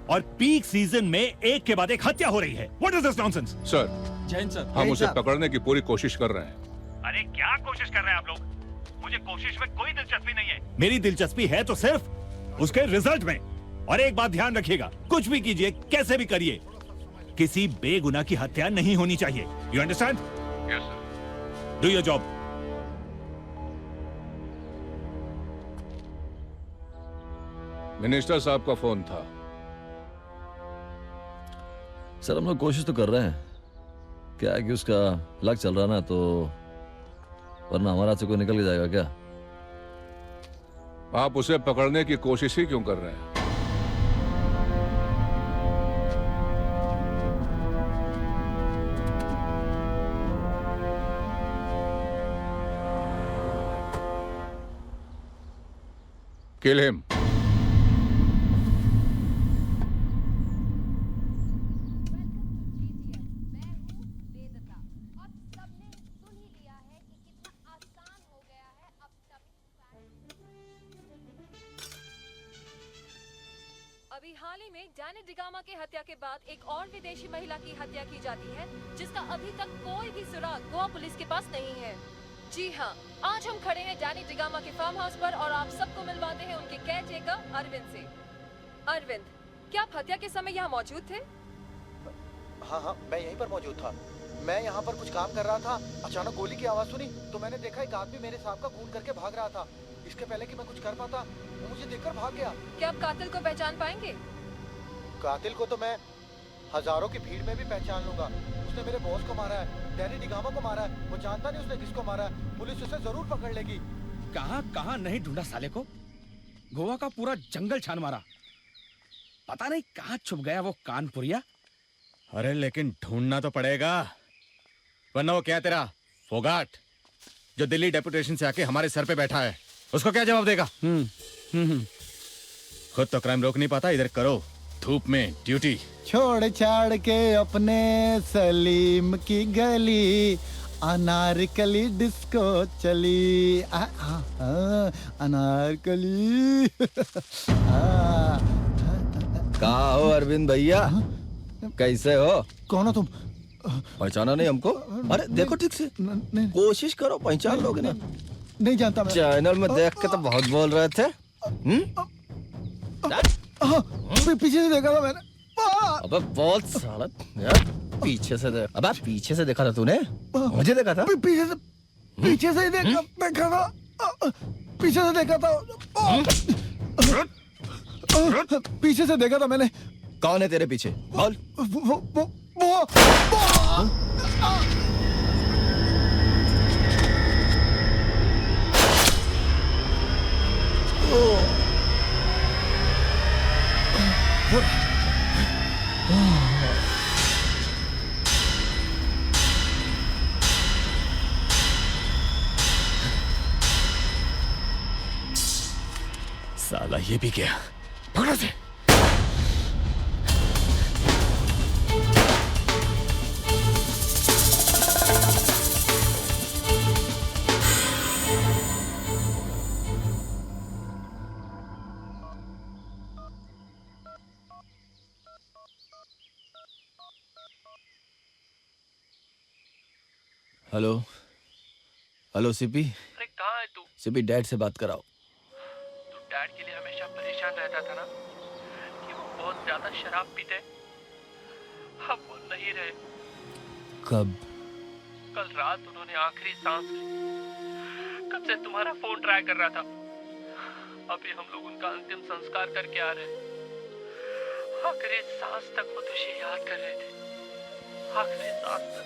और पीक सीजन में एक के बाद एक हत्या हो रही है? What is this nonsense?
Sir,
Jain sir,
हम उसे पकड़ने की पूरी कोशिश कर रहे हैं।
अरे क्या कोशिश कर रहे हैं आप लोग? मुझे कोशिश में कोई दिलचस्पी नहीं है। मेरी दिलचस्पी है तो सिर्फ उसके रिजल्ट में। और एक बात ध्यान रखिएगा, कुछ भी कीजिए, कैसे भी करिए, किसी बेगुनाह की हत्या नहीं होनी चाहिए। You understand? Yes sir. Do your job.
Minister साहब का फोन था।
सर, हम लोग कोशिश तो कर रहे हैं। क्या है कि उसका लक चल रहा ना, तो वरना हमारा हाथ से कोई निकल के जाएगा क्या?
आप उसे पकड़ने की कोशिश ही क्यों कर रहे हैं? Kill him.
अभी हाल ही में डैनी डिगामा के हत्या के बाद एक और विदेशी महिला की हत्या की जाती है, जिसका अभी तक कोई भी सुराग गोवा पुलिस के पास नहीं है। जी हाँ, आज हम खड़े हैं डैनी डिगामा के फार्म हाउस पर और आप सबको मिलवाते हैं उनके केयरटेकर अरविंद से। अरविंद, क्या आप हत्या के समय यहाँ मौजूद थे?
हाँ, मैं यहीं पर मौजूद था। मैं यहाँ पर कुछ काम कर रहा था, अचानक गोली की आवाज सुनी तो मैंने देखा एक आदमी मेरे साहब का खून करके भाग रहा था। इसके पहले कि मैं कुछ कर पाता, वो मुझे देखकर भाग गया।
क्या आप कातिल को पहचान पाएंगे?
कातिल को तो मैं हजारों की भीड़ में भी पहचान लूंगा। उसने मेरे बॉस को मारा है, डैनी डिगामा को मारा है। वो जानता नहीं उसने किसको मारा है। पुलिस उसे जरूर पकड़ लेगी।
कहाँ नहीं ढूंढा साले को? गोवा का पूरा जंगल छान मारा, पता नहीं कहाँ छुप गया वो कानपुरिया।
अरे लेकिन ढूंढना तो पड़ेगा, वरना वो क्या तेरा फोगाट जो दिल्ली डेपुटेशन से आके हमारे सर पे बैठा है, उसको क्या जवाब देगा? खुद तो क्राइम रोक नहीं पाता, इधर करो धूप में ड्यूटी।
छोड़ छाड़ के अपने सलीम की गली, अनारकली डिस्को चली। अनारकली।
कहाँ हो अरविंद भैया? कैसे हो?
कौन हो तुम?
पहचाना नहीं हमको? अरे देखो ठीक से, कोशिश करो पहचान लोगे ना।
नहीं जानता मैं।
चैनल में देख के तो बहुत बोल रहे थे।
पीछे से देखा था मैंने।
अबे बहुत साला यार, पीछे से देख। अबे पीछे से देखा था तूने? मुझे देखा था?
पीछे से ही देखा था। पीछे से देखा था। पीछे से देखा था मैंने।
कौन है तेरे पीछे? बोल।
वो
साला ये भी गया। पकड़ो से। Hello hello CP.
अरे कहाँ है तू?
सीपी डैड से बात कराओ।
तू डैड के लिए हमेशा परेशान रहता था ना कि वो बहुत ज्यादा शराब पीते। अब वो नहीं रहे।
कब?
कल रात उन्होंने आखिरी सांस ली। कब से तुम्हारा फोन ट्राई कर रहा था। अभी हम लोग उनका अंतिम संस्कार करके आ रहे हैं। आखिरी सांस तक वो तुझे याद कर रहे थे। आखिरी सांस तक।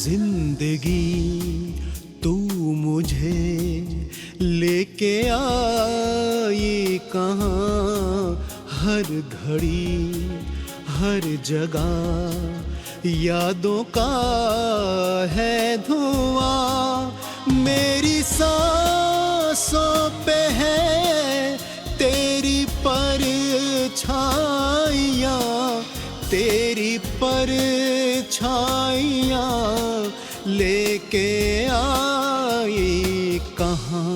जिंदगी तू मुझे लेके आई कहाँ, हर घड़ी हर जगह यादों का है धुआं। मेरी सांसों पे है तेरी परछाइयाँ, तेरी परछाइयाँ लेके आई कहाँ।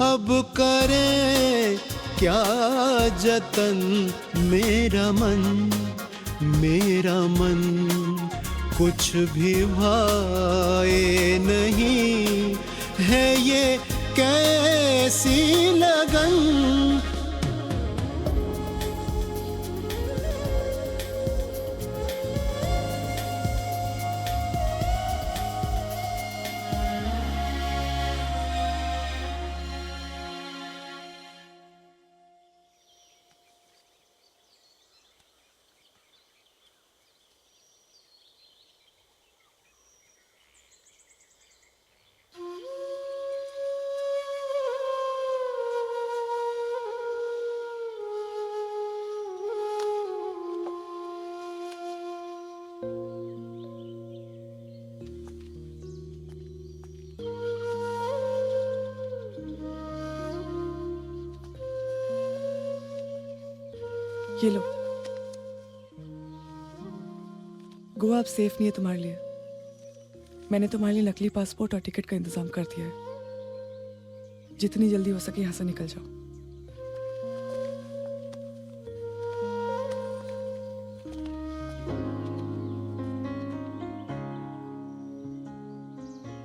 अब करे क्या जतन मेरा मन कुछ भी भाए नहीं है ये कैसी लगन।
ये लो। गोवा अब सेफ नहीं है तुम्हारे लिए। मैंने तुम्हारे लिए नकली पासपोर्ट और टिकट का इंतजाम कर दिया है। जितनी जल्दी हो सके यहाँ से निकल जाओ।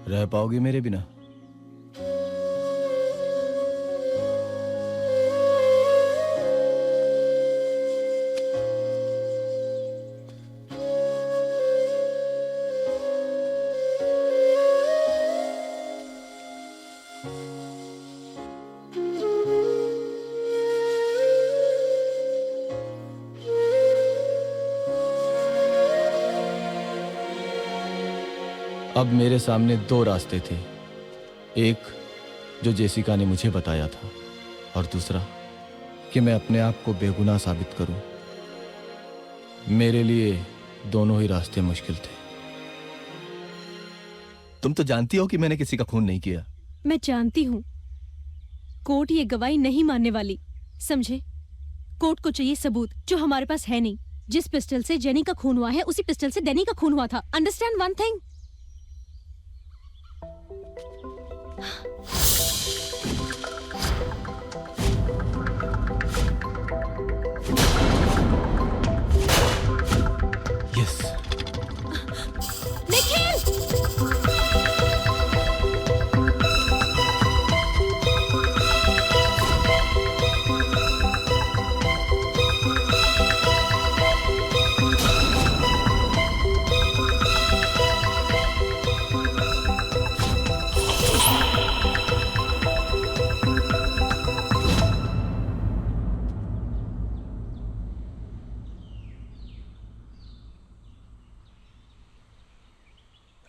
रह पाओगी मेरे बिना? अब मेरे सामने दो रास्ते थे, एक जो जेसिका ने मुझे बताया था और दूसरा कि मैं अपने आप को बेगुनाह साबित करूं। मेरे लिए दोनों ही रास्ते मुश्किल थे। तुम तो जानती हो कि मैंने किसी का खून नहीं किया।
मैं जानती हूँ, कोर्ट ये गवाही नहीं मानने वाली, समझे? कोर्ट को चाहिए सबूत जो हमारे पास है नहीं। जिस पिस्टल से जेनी का खून हुआ है उसी पिस्टल से डैनी का खून हुआ था। Understand one thing?
Yes.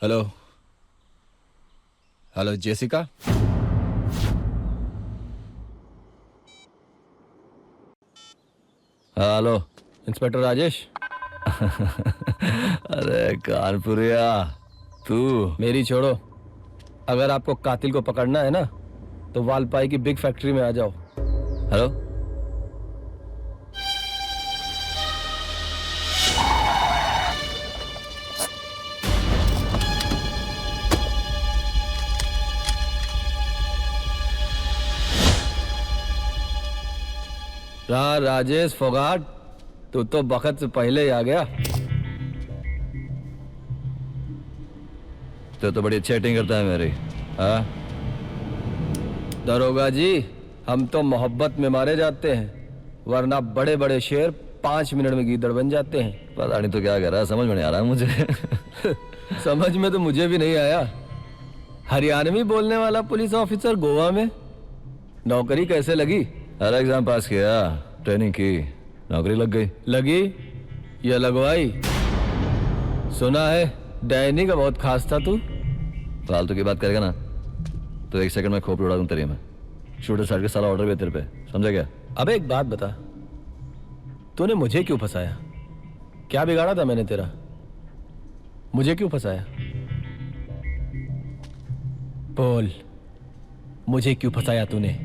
Hello hello Jessica. Hello inspector Rajesh. अरे कानपुरिया, तू मेरी छोड़ो। अगर आपको कातिल को पकड़ना है ना तो वालपाई की बिग फैक्ट्री में आ जाओ। हेलो राजेश फोगाट, तू तो वक्त से पहले ही आ गया। तो बड़ी चैटिंग करता है मेरी। हाँ दरोगा जी, हम तो मोहब्बत में मारे जाते हैं, वरना बड़े बड़े शेर 5 मिनट में गीदड़ बन जाते हैं। पता नहीं तो क्या कर रहा है, समझ में नहीं आ रहा मुझे। समझ में तो मुझे भी नहीं आया। हरियाणवी बोलने वाला पुलिस ऑफिसर गोवा में, नौकरी कैसे लगी? हर एग्जाम पास किया, ट्रेनिंग की, नौकरी लग गई। लगी या लगवाई? सुना है डैनी का बहुत खास था तू। फालतू की बात करेगा ना तो 1 सेकंड में खोपड़ी उड़ा दूं तेरी में। शूटर साइड के साला ऑर्डर भी है तेरे पे, समझा क्या? अबे एक बात बता, तूने मुझे क्यों फंसाया? क्या बिगाड़ा था मैंने तेरा? मुझे क्यों फंसाया? बोल, मुझे क्यों फंसाया तूने?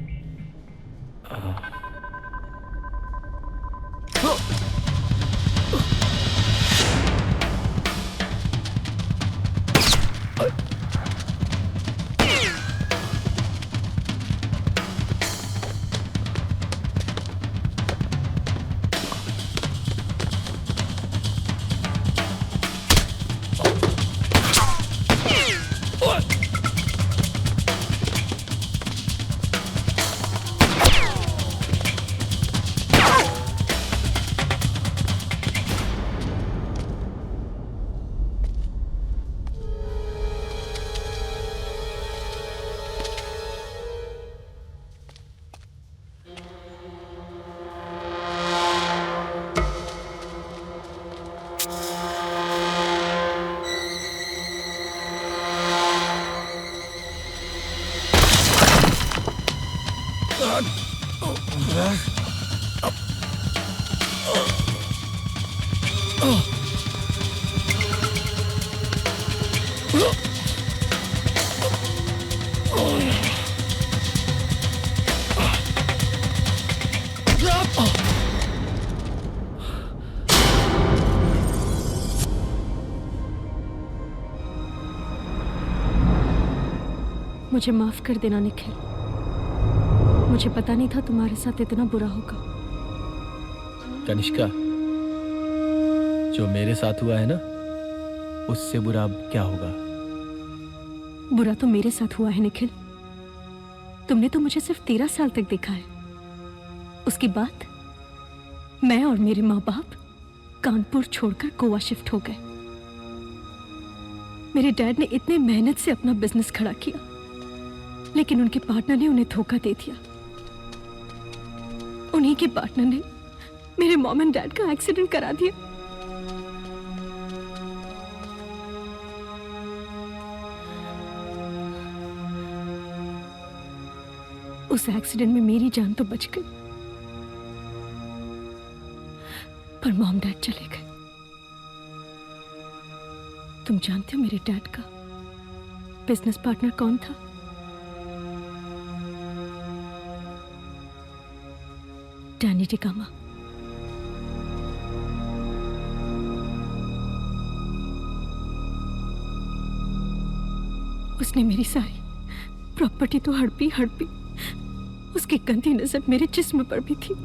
मुझे माफ कर देना निखिल, मुझे पता नहीं था तुम्हारे साथ इतना बुरा होगा।
कनिष्का, जो मेरे साथ हुआ है ना, उससे बुरा अब क्या होगा?
बुरा तो मेरे साथ हुआ है निखिल। तुमने तो मुझे सिर्फ 13 साल तक देखा है। उसके बाद मैं और मेरे माँ बाप कानपुर छोड़कर गोवा शिफ्ट हो गए। मेरे डैड ने इतने मेहनत से अपना बिजनेस खड़ा किया, लेकिन उनके पार्टनर ने उन्हें धोखा दे दिया। उन्हीं के पार्टनर ने मेरे मॉम एंड डैड का एक्सीडेंट करा दिया। उस एक्सीडेंट में मेरी जान तो बच गई, पर मॉम डैड चले गए। तुम जानते हो मेरे डैड का बिजनेस पार्टनर कौन था? Danny da Gama. उसने मेरी सारी प्रॉपर्टी तो हड़पी हड़पी, उसकी गंदी नजर मेरे जिस्म पर भी थी।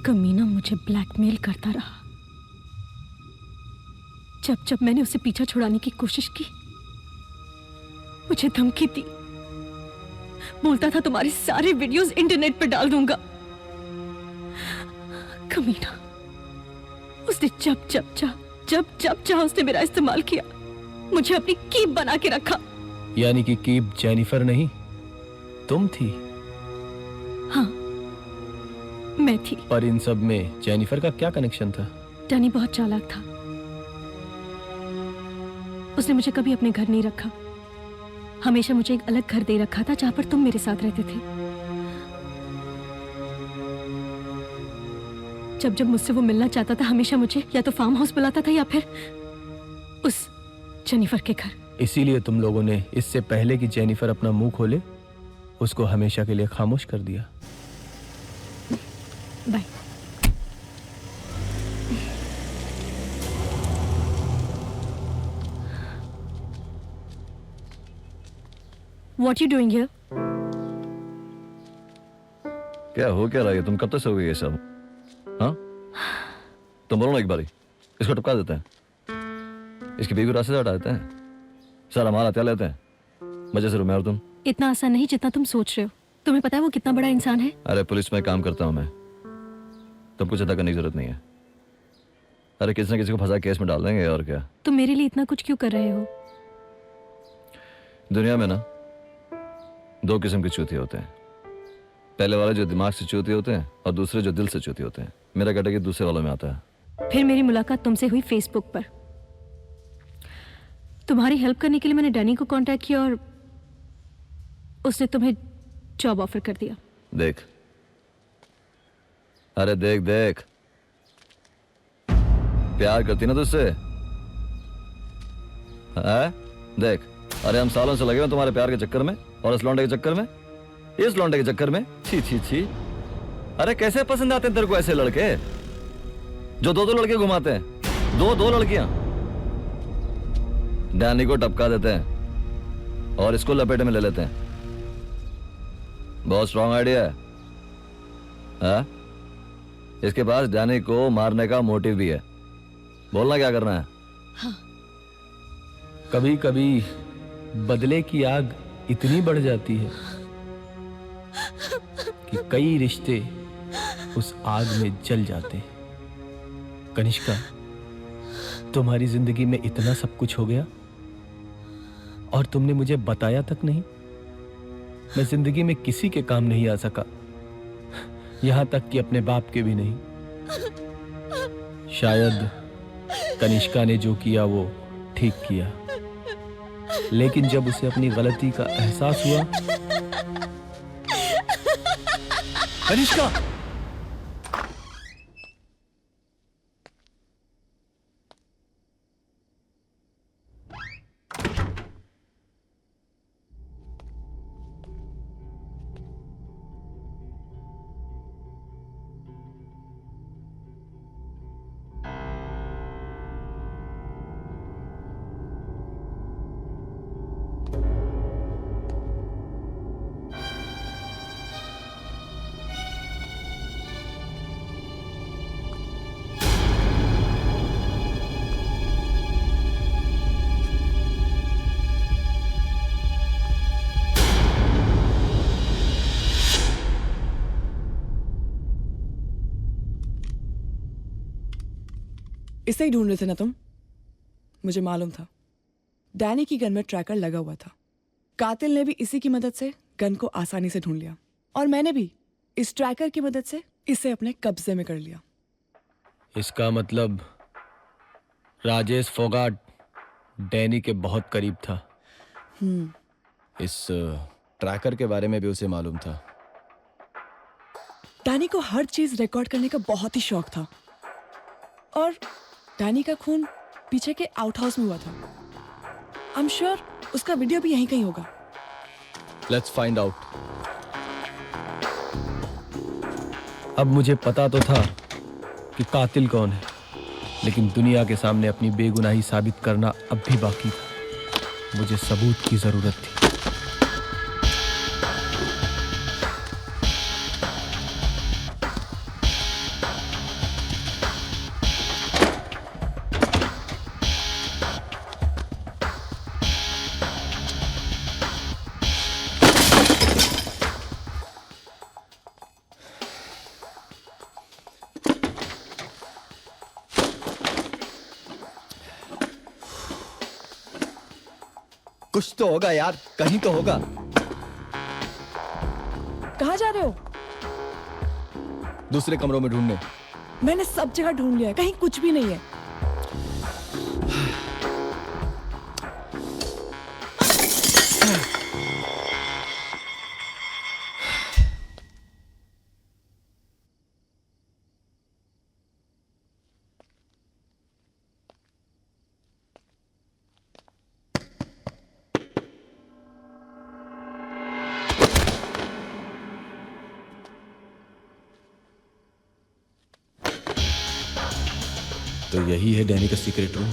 कमीना मुझे ब्लैकमेल करता रहा। जब जब मैंने उसे पीछा छुड़ाने की कोशिश की, मुझे धमकी दी। बोलता था तुम्हारे सारे वीडियोस इंटरनेट पर डाल दूंगा। कमीना, उसने जब चाह उसने मेरा इस्तेमाल किया, मुझे अपनी कीप बना के रखा।
यानी कि कीप जेनिफर नहीं, तुम थी?
हाँ, मैं थी।
पर इन सब में जेनिफर का क्या कनेक्शन था?
डैनी बहुत चालाक था। उसने मुझे कभी अपने घर नहीं रखा, हमेशा मुझे एक अलग घर दे रखा था जहां पर तुम मेरे साथ रहते थे। जब जब मुझसे वो मिलना चाहता था, हमेशा मुझे या तो फार्म हाउस बुलाता था या फिर उस जेनिफर के घर।
इसीलिए तुम लोगों ने इससे पहले कि जेनिफर अपना मुंह खोले, उसको हमेशा के लिए खामोश कर दिया।
Bye. What you doing here?
क्या हो क्या रहा है? तुम कब तक सोओगे ये सब? हाँ? तुम बोलो ना एक बारी। इसको टपका देते हैं, इसकी बीवी रास्ते से हटा देते हैं, सारा माल हत्या लेते हैं, मजे से मैं और तुम।
इतना आसान नहीं जितना तुम सोच रहे हो। तुम्हें पता है वो कितना बड़ा इंसान है?
अरे पुलिस में काम करता हूँ मैं, तुमको चिंता करने की जरूरत नहीं है। अरे किसी न किसी को फंसा केस में डाल देंगे और क्या।
तुम मेरे लिए इतना कुछ क्यों कर रहे हो?
दुनिया में ना दो किस्म के चूतिए होते हैं, पहले वाले जो दिमाग से चूतिए होते हैं और दूसरे जो दिल से चूतिए होते हैं। मेरा कैटेगरी दूसरे वालों में आता है।
फिर मेरी मुलाकात तुमसे हुई फेसबुक पर। तुम्हारी हेल्प करने के लिए मैंने डैनी को कांटेक्ट किया और उसने तुम्हें जॉब ऑफर कर दिया।
देख, अरे देख देख, प्यार करती ना तुझसे है? देख, अरे हम सालों से लगे हैं तुम्हारे प्यार के चक्कर में और इस लौंडे के चक्कर में, इस लौंडे के चक्कर में। छी छी छी। अरे कैसे पसंद आते हैं तेरे को ऐसे लड़के जो दो दो लड़के घुमाते हैं? दो लड़कियां। डैनी को टपका देते हैं और इसको लपेटे में ले लेते हैं। बहुत स्ट्रांग आइडिया है, हाँ? इसके पास डैनी को मारने का मोटिव भी है। बोलना क्या करना है?
हाँ।
कभी कभी बदले की आग इतनी बढ़ जाती है कि कई रिश्ते उस आग में जल जाते हैं। कनिष्का, तुम्हारी जिंदगी में इतना सब कुछ हो गया और तुमने मुझे बताया तक नहीं। मैं जिंदगी में किसी के काम नहीं आ सका, यहां तक कि अपने बाप के भी नहीं। शायद कनिष्का ने जो किया वो ठीक किया, लेकिन जब उसे अपनी गलती का एहसास हुआ।
कनिष्का,
इसे ही ढूंढ रहे थे ना तुम? मुझे मालूम था डैनी की गन में ट्रैकर लगा हुआ था। कातिल ने भी इसी की मदद से गन को आसानी से ढूंढ लिया और मैंने भी इस ट्रैकर की मदद से इसे अपने कब्जे में कर लिया।
इसका मतलब राजेश फोगाट डैनी के बहुत करीब था। इस ट्रैकर के बारे में भी उसे मालूम था।
डैनी को हर चीज रिकॉर्ड करने का बहुत ही शौक था और डैनी का खून पीछे के आउट हाउस में हुआ था। आई एम श्योर उसका वीडियो भी यहीं कहीं होगा।
Let's find out. अब मुझे पता तो था कि कातिल कौन है, लेकिन दुनिया के सामने अपनी बेगुनाही साबित करना अब भी बाकी था। मुझे सबूत की जरूरत थी। कुछ तो होगा यार, कहीं तो होगा।
कहाँ जा रहे हो?
दूसरे कमरों में ढूंढने।
मैंने सब जगह ढूंढ लिया है, कहीं कुछ भी नहीं है।
तो यही है डैनी का सीक्रेट रूम।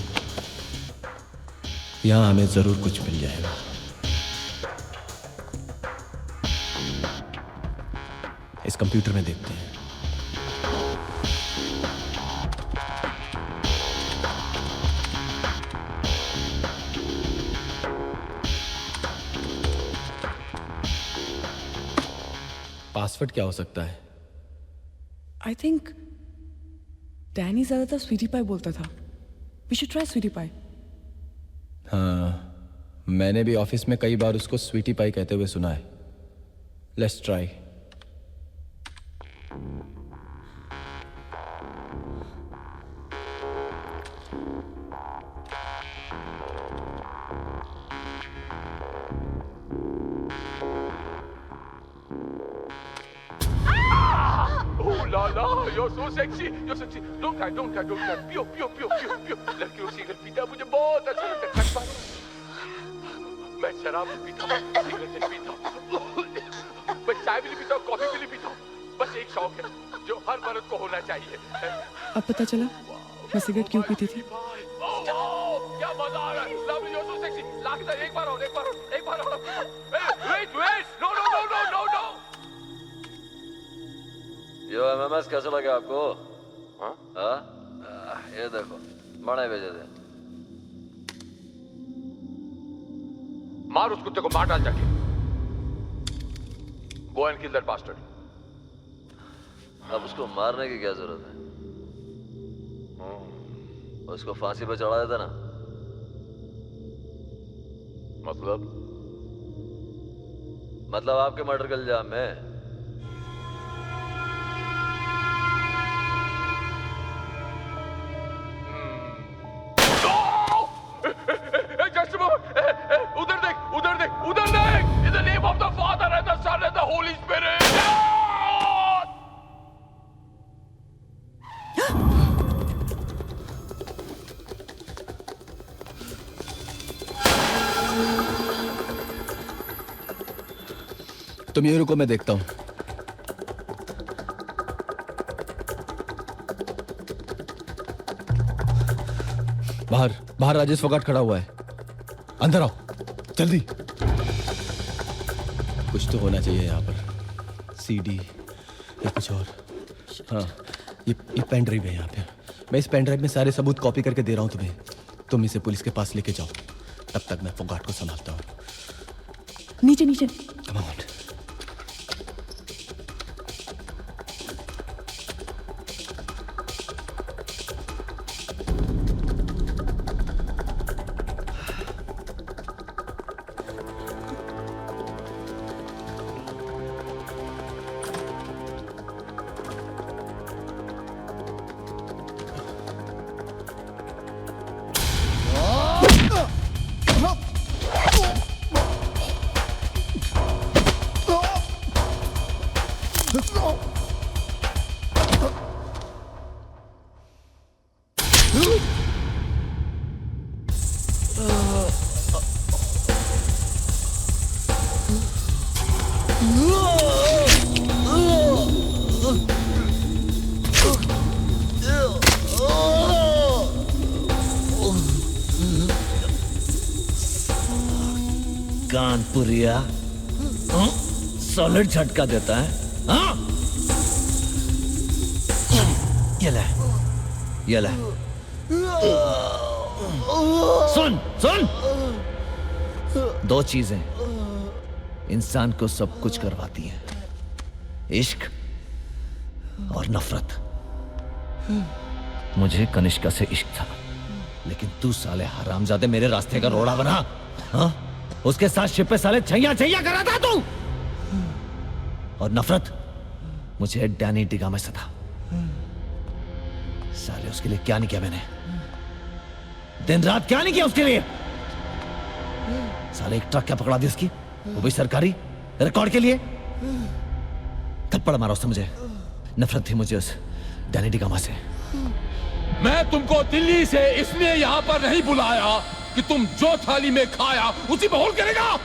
यहां हमें जरूर कुछ मिल जाएगा। इस कंप्यूटर में देखते हैं। पासवर्ड क्या हो सकता है?
आई थिंक डैनी ज्यादातर स्वीटी पाई बोलता था। वी शुड ट्राई स्वीटी पाई।
हाँ, मैंने भी ऑफिस में कई बार उसको स्वीटी पाई कहते हुए सुना है। Let's try.
Oh la la, you're so sexy, you're sexy. Don't cry, don't cry, don't cry. Pio, pio, pio, pio, pio. लड़कियों सिगरेट पीता मुझे बहुत अच्छा लगता है। खट पानी। मैं शराब भी पीता हूँ, सिगरेट नहीं पीता हूँ। मैं चाय भी नहीं पीता हूँ, कॉफी भी नहीं पीता हूँ। बस एक शौक है जो हर मर्द को होना चाहिए।
अब पता चला मैं सिगरेट क्यों पीती थी।
क्या मजा आ रहा है। Lovely, you're so sexy. लाके दे, एक बार और, एक बार और, एक बार और। Wait, wait, no, no, no, no, no, no.
यो एमएमएस कैसे लगे आपको? हाँ? ये देखो, मणे भेजे थे।
मार उस कुत्ते को, मार डाल जाके। Go and kill that bastard.
अब उसको मारने की क्या जरूरत है? उसको फांसी पे चढ़ा देता ना। मतलब आपके मर्डर के इल्जाम में।
उधर देख, उधर देख, उधर देख। In the name of the Father and the Son and the Holy Spirit.
तुम ये रुको, मैं देखता हूं। बाहर बाहर राजेश फोगाट खड़ा हुआ है। अंदर आओ जल्दी। कुछ तो होना चाहिए यहाँ पर। सीडी या कुछ और। हाँ, ये पेन ड्राइव है यहाँ पे। मैं इस पेन ड्राइव में सारे सबूत कॉपी करके दे रहा हूँ तुम्हें। तुम इसे पुलिस के पास लेके जाओ, तब तक मैं फोगाट को संभालता हूँ।
नीचे नीचे।
Come on.
कानपुरिया सॉलिड झटका देता है। हाँ? ये ले, ये ले। सुन सुन, दो चीजें इंसान को सब कुछ करवाती हैं, इश्क और नफरत। मुझे कनिष्का से इश्क था, लेकिन तू साले हरामजादे मेरे रास्ते का रोड़ा बना। हाँ? उसके साथ शिप पे साले छैया छैया कर रहा था तू। और नफरत मुझे डैनी डिगामा से था। साले उसके लिए क्या नहीं किया मैंने, दिन रात क्या नहीं किया उसके लिए। साले एक ट्रक क्या पकड़ा दी उसकी, वो भी सरकारी रिकॉर्ड के लिए। थप्पड़ मारा उसने मुझे, नफरत थी मुझे उस डैनी डिगामा से।
मैं तुमको दिल्ली से इसलिए यहाँ पर नहीं बुलाया कि तुम जो थाली में खाया उसी पे होल करेगा।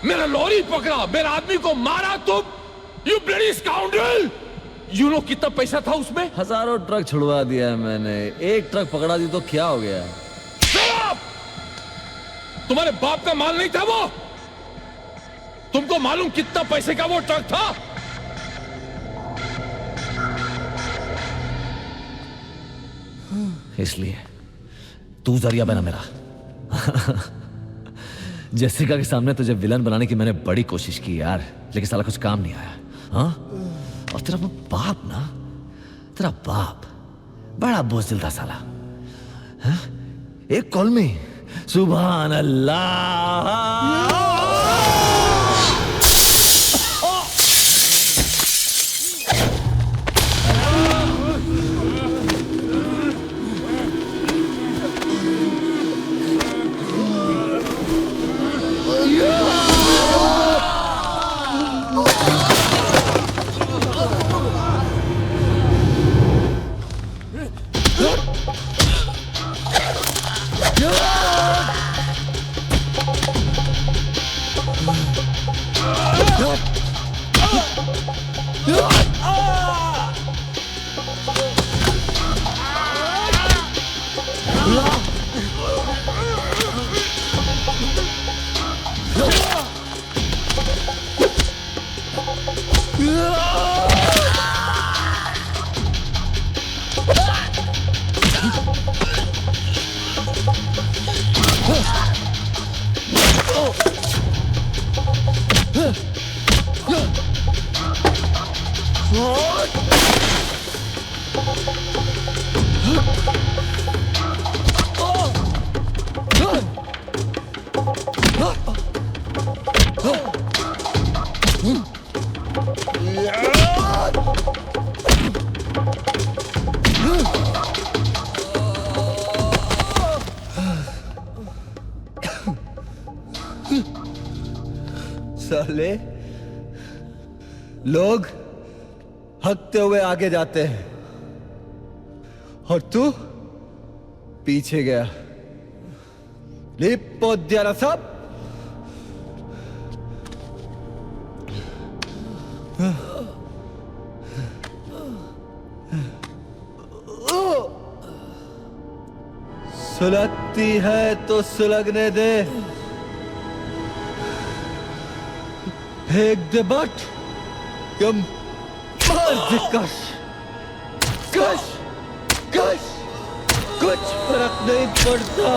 मेरा लॉरी पकड़ा, मेरा आदमी को मारा तुम। You bloody scoundrel. You know कितना पैसा था उसमें?
हजारों ट्रक छुड़वा दिया मैंने, एक ट्रक पकड़ा दी तो क्या हो गया?
तुम्हारे बाप का माल नहीं था वो? तुमको मालूम कितना पैसे का वो ट्रक था?
इसलिए तू जरिया बना मेरा। जेसिका के सामने तुझे विलन बनाने की मैंने बड़ी कोशिश की यार, लेकिन साला कुछ काम नहीं आया। हाँ? और तेरा वो बाप ना, तेरा बाप बड़ा बुज़दिल था साला। हाँ? एक कॉल में सुभान अल्लाह।
साले लोग हकते हुए आगे जाते हैं और तू पीछे गया। लिपो दियारा सब। सुलगती है तो सुलगने दे, फेंक दे बट कम मार दे कश कश कश, कुछ फर्क नहीं पड़ता।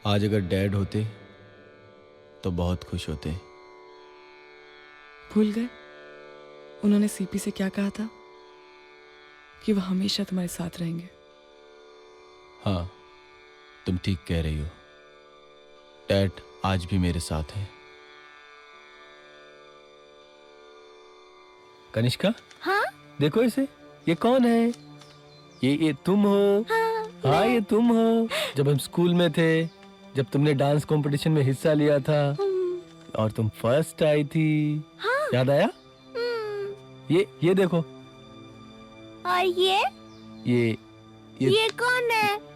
आज अगर डैड होते तो बहुत खुश होते।
भूल गए? उन्होंने सीपी से क्या कहा था? कि वो हमेशा तुम्हारे साथ रहेंगे।
हाँ, तुम ठीक कह रही हो। डैड आज भी मेरे साथ है। कनिष्का,
हाँ?
देखो इसे, ये कौन है? ये तुम हो? हाँ, ये तुम हो। जब हम स्कूल में थे, जब तुमने डांस कंपटीशन में हिस्सा लिया था और तुम फर्स्ट आई थी।
हाँ?
याद आया? ये देखो।
और ये
ये
कौन है?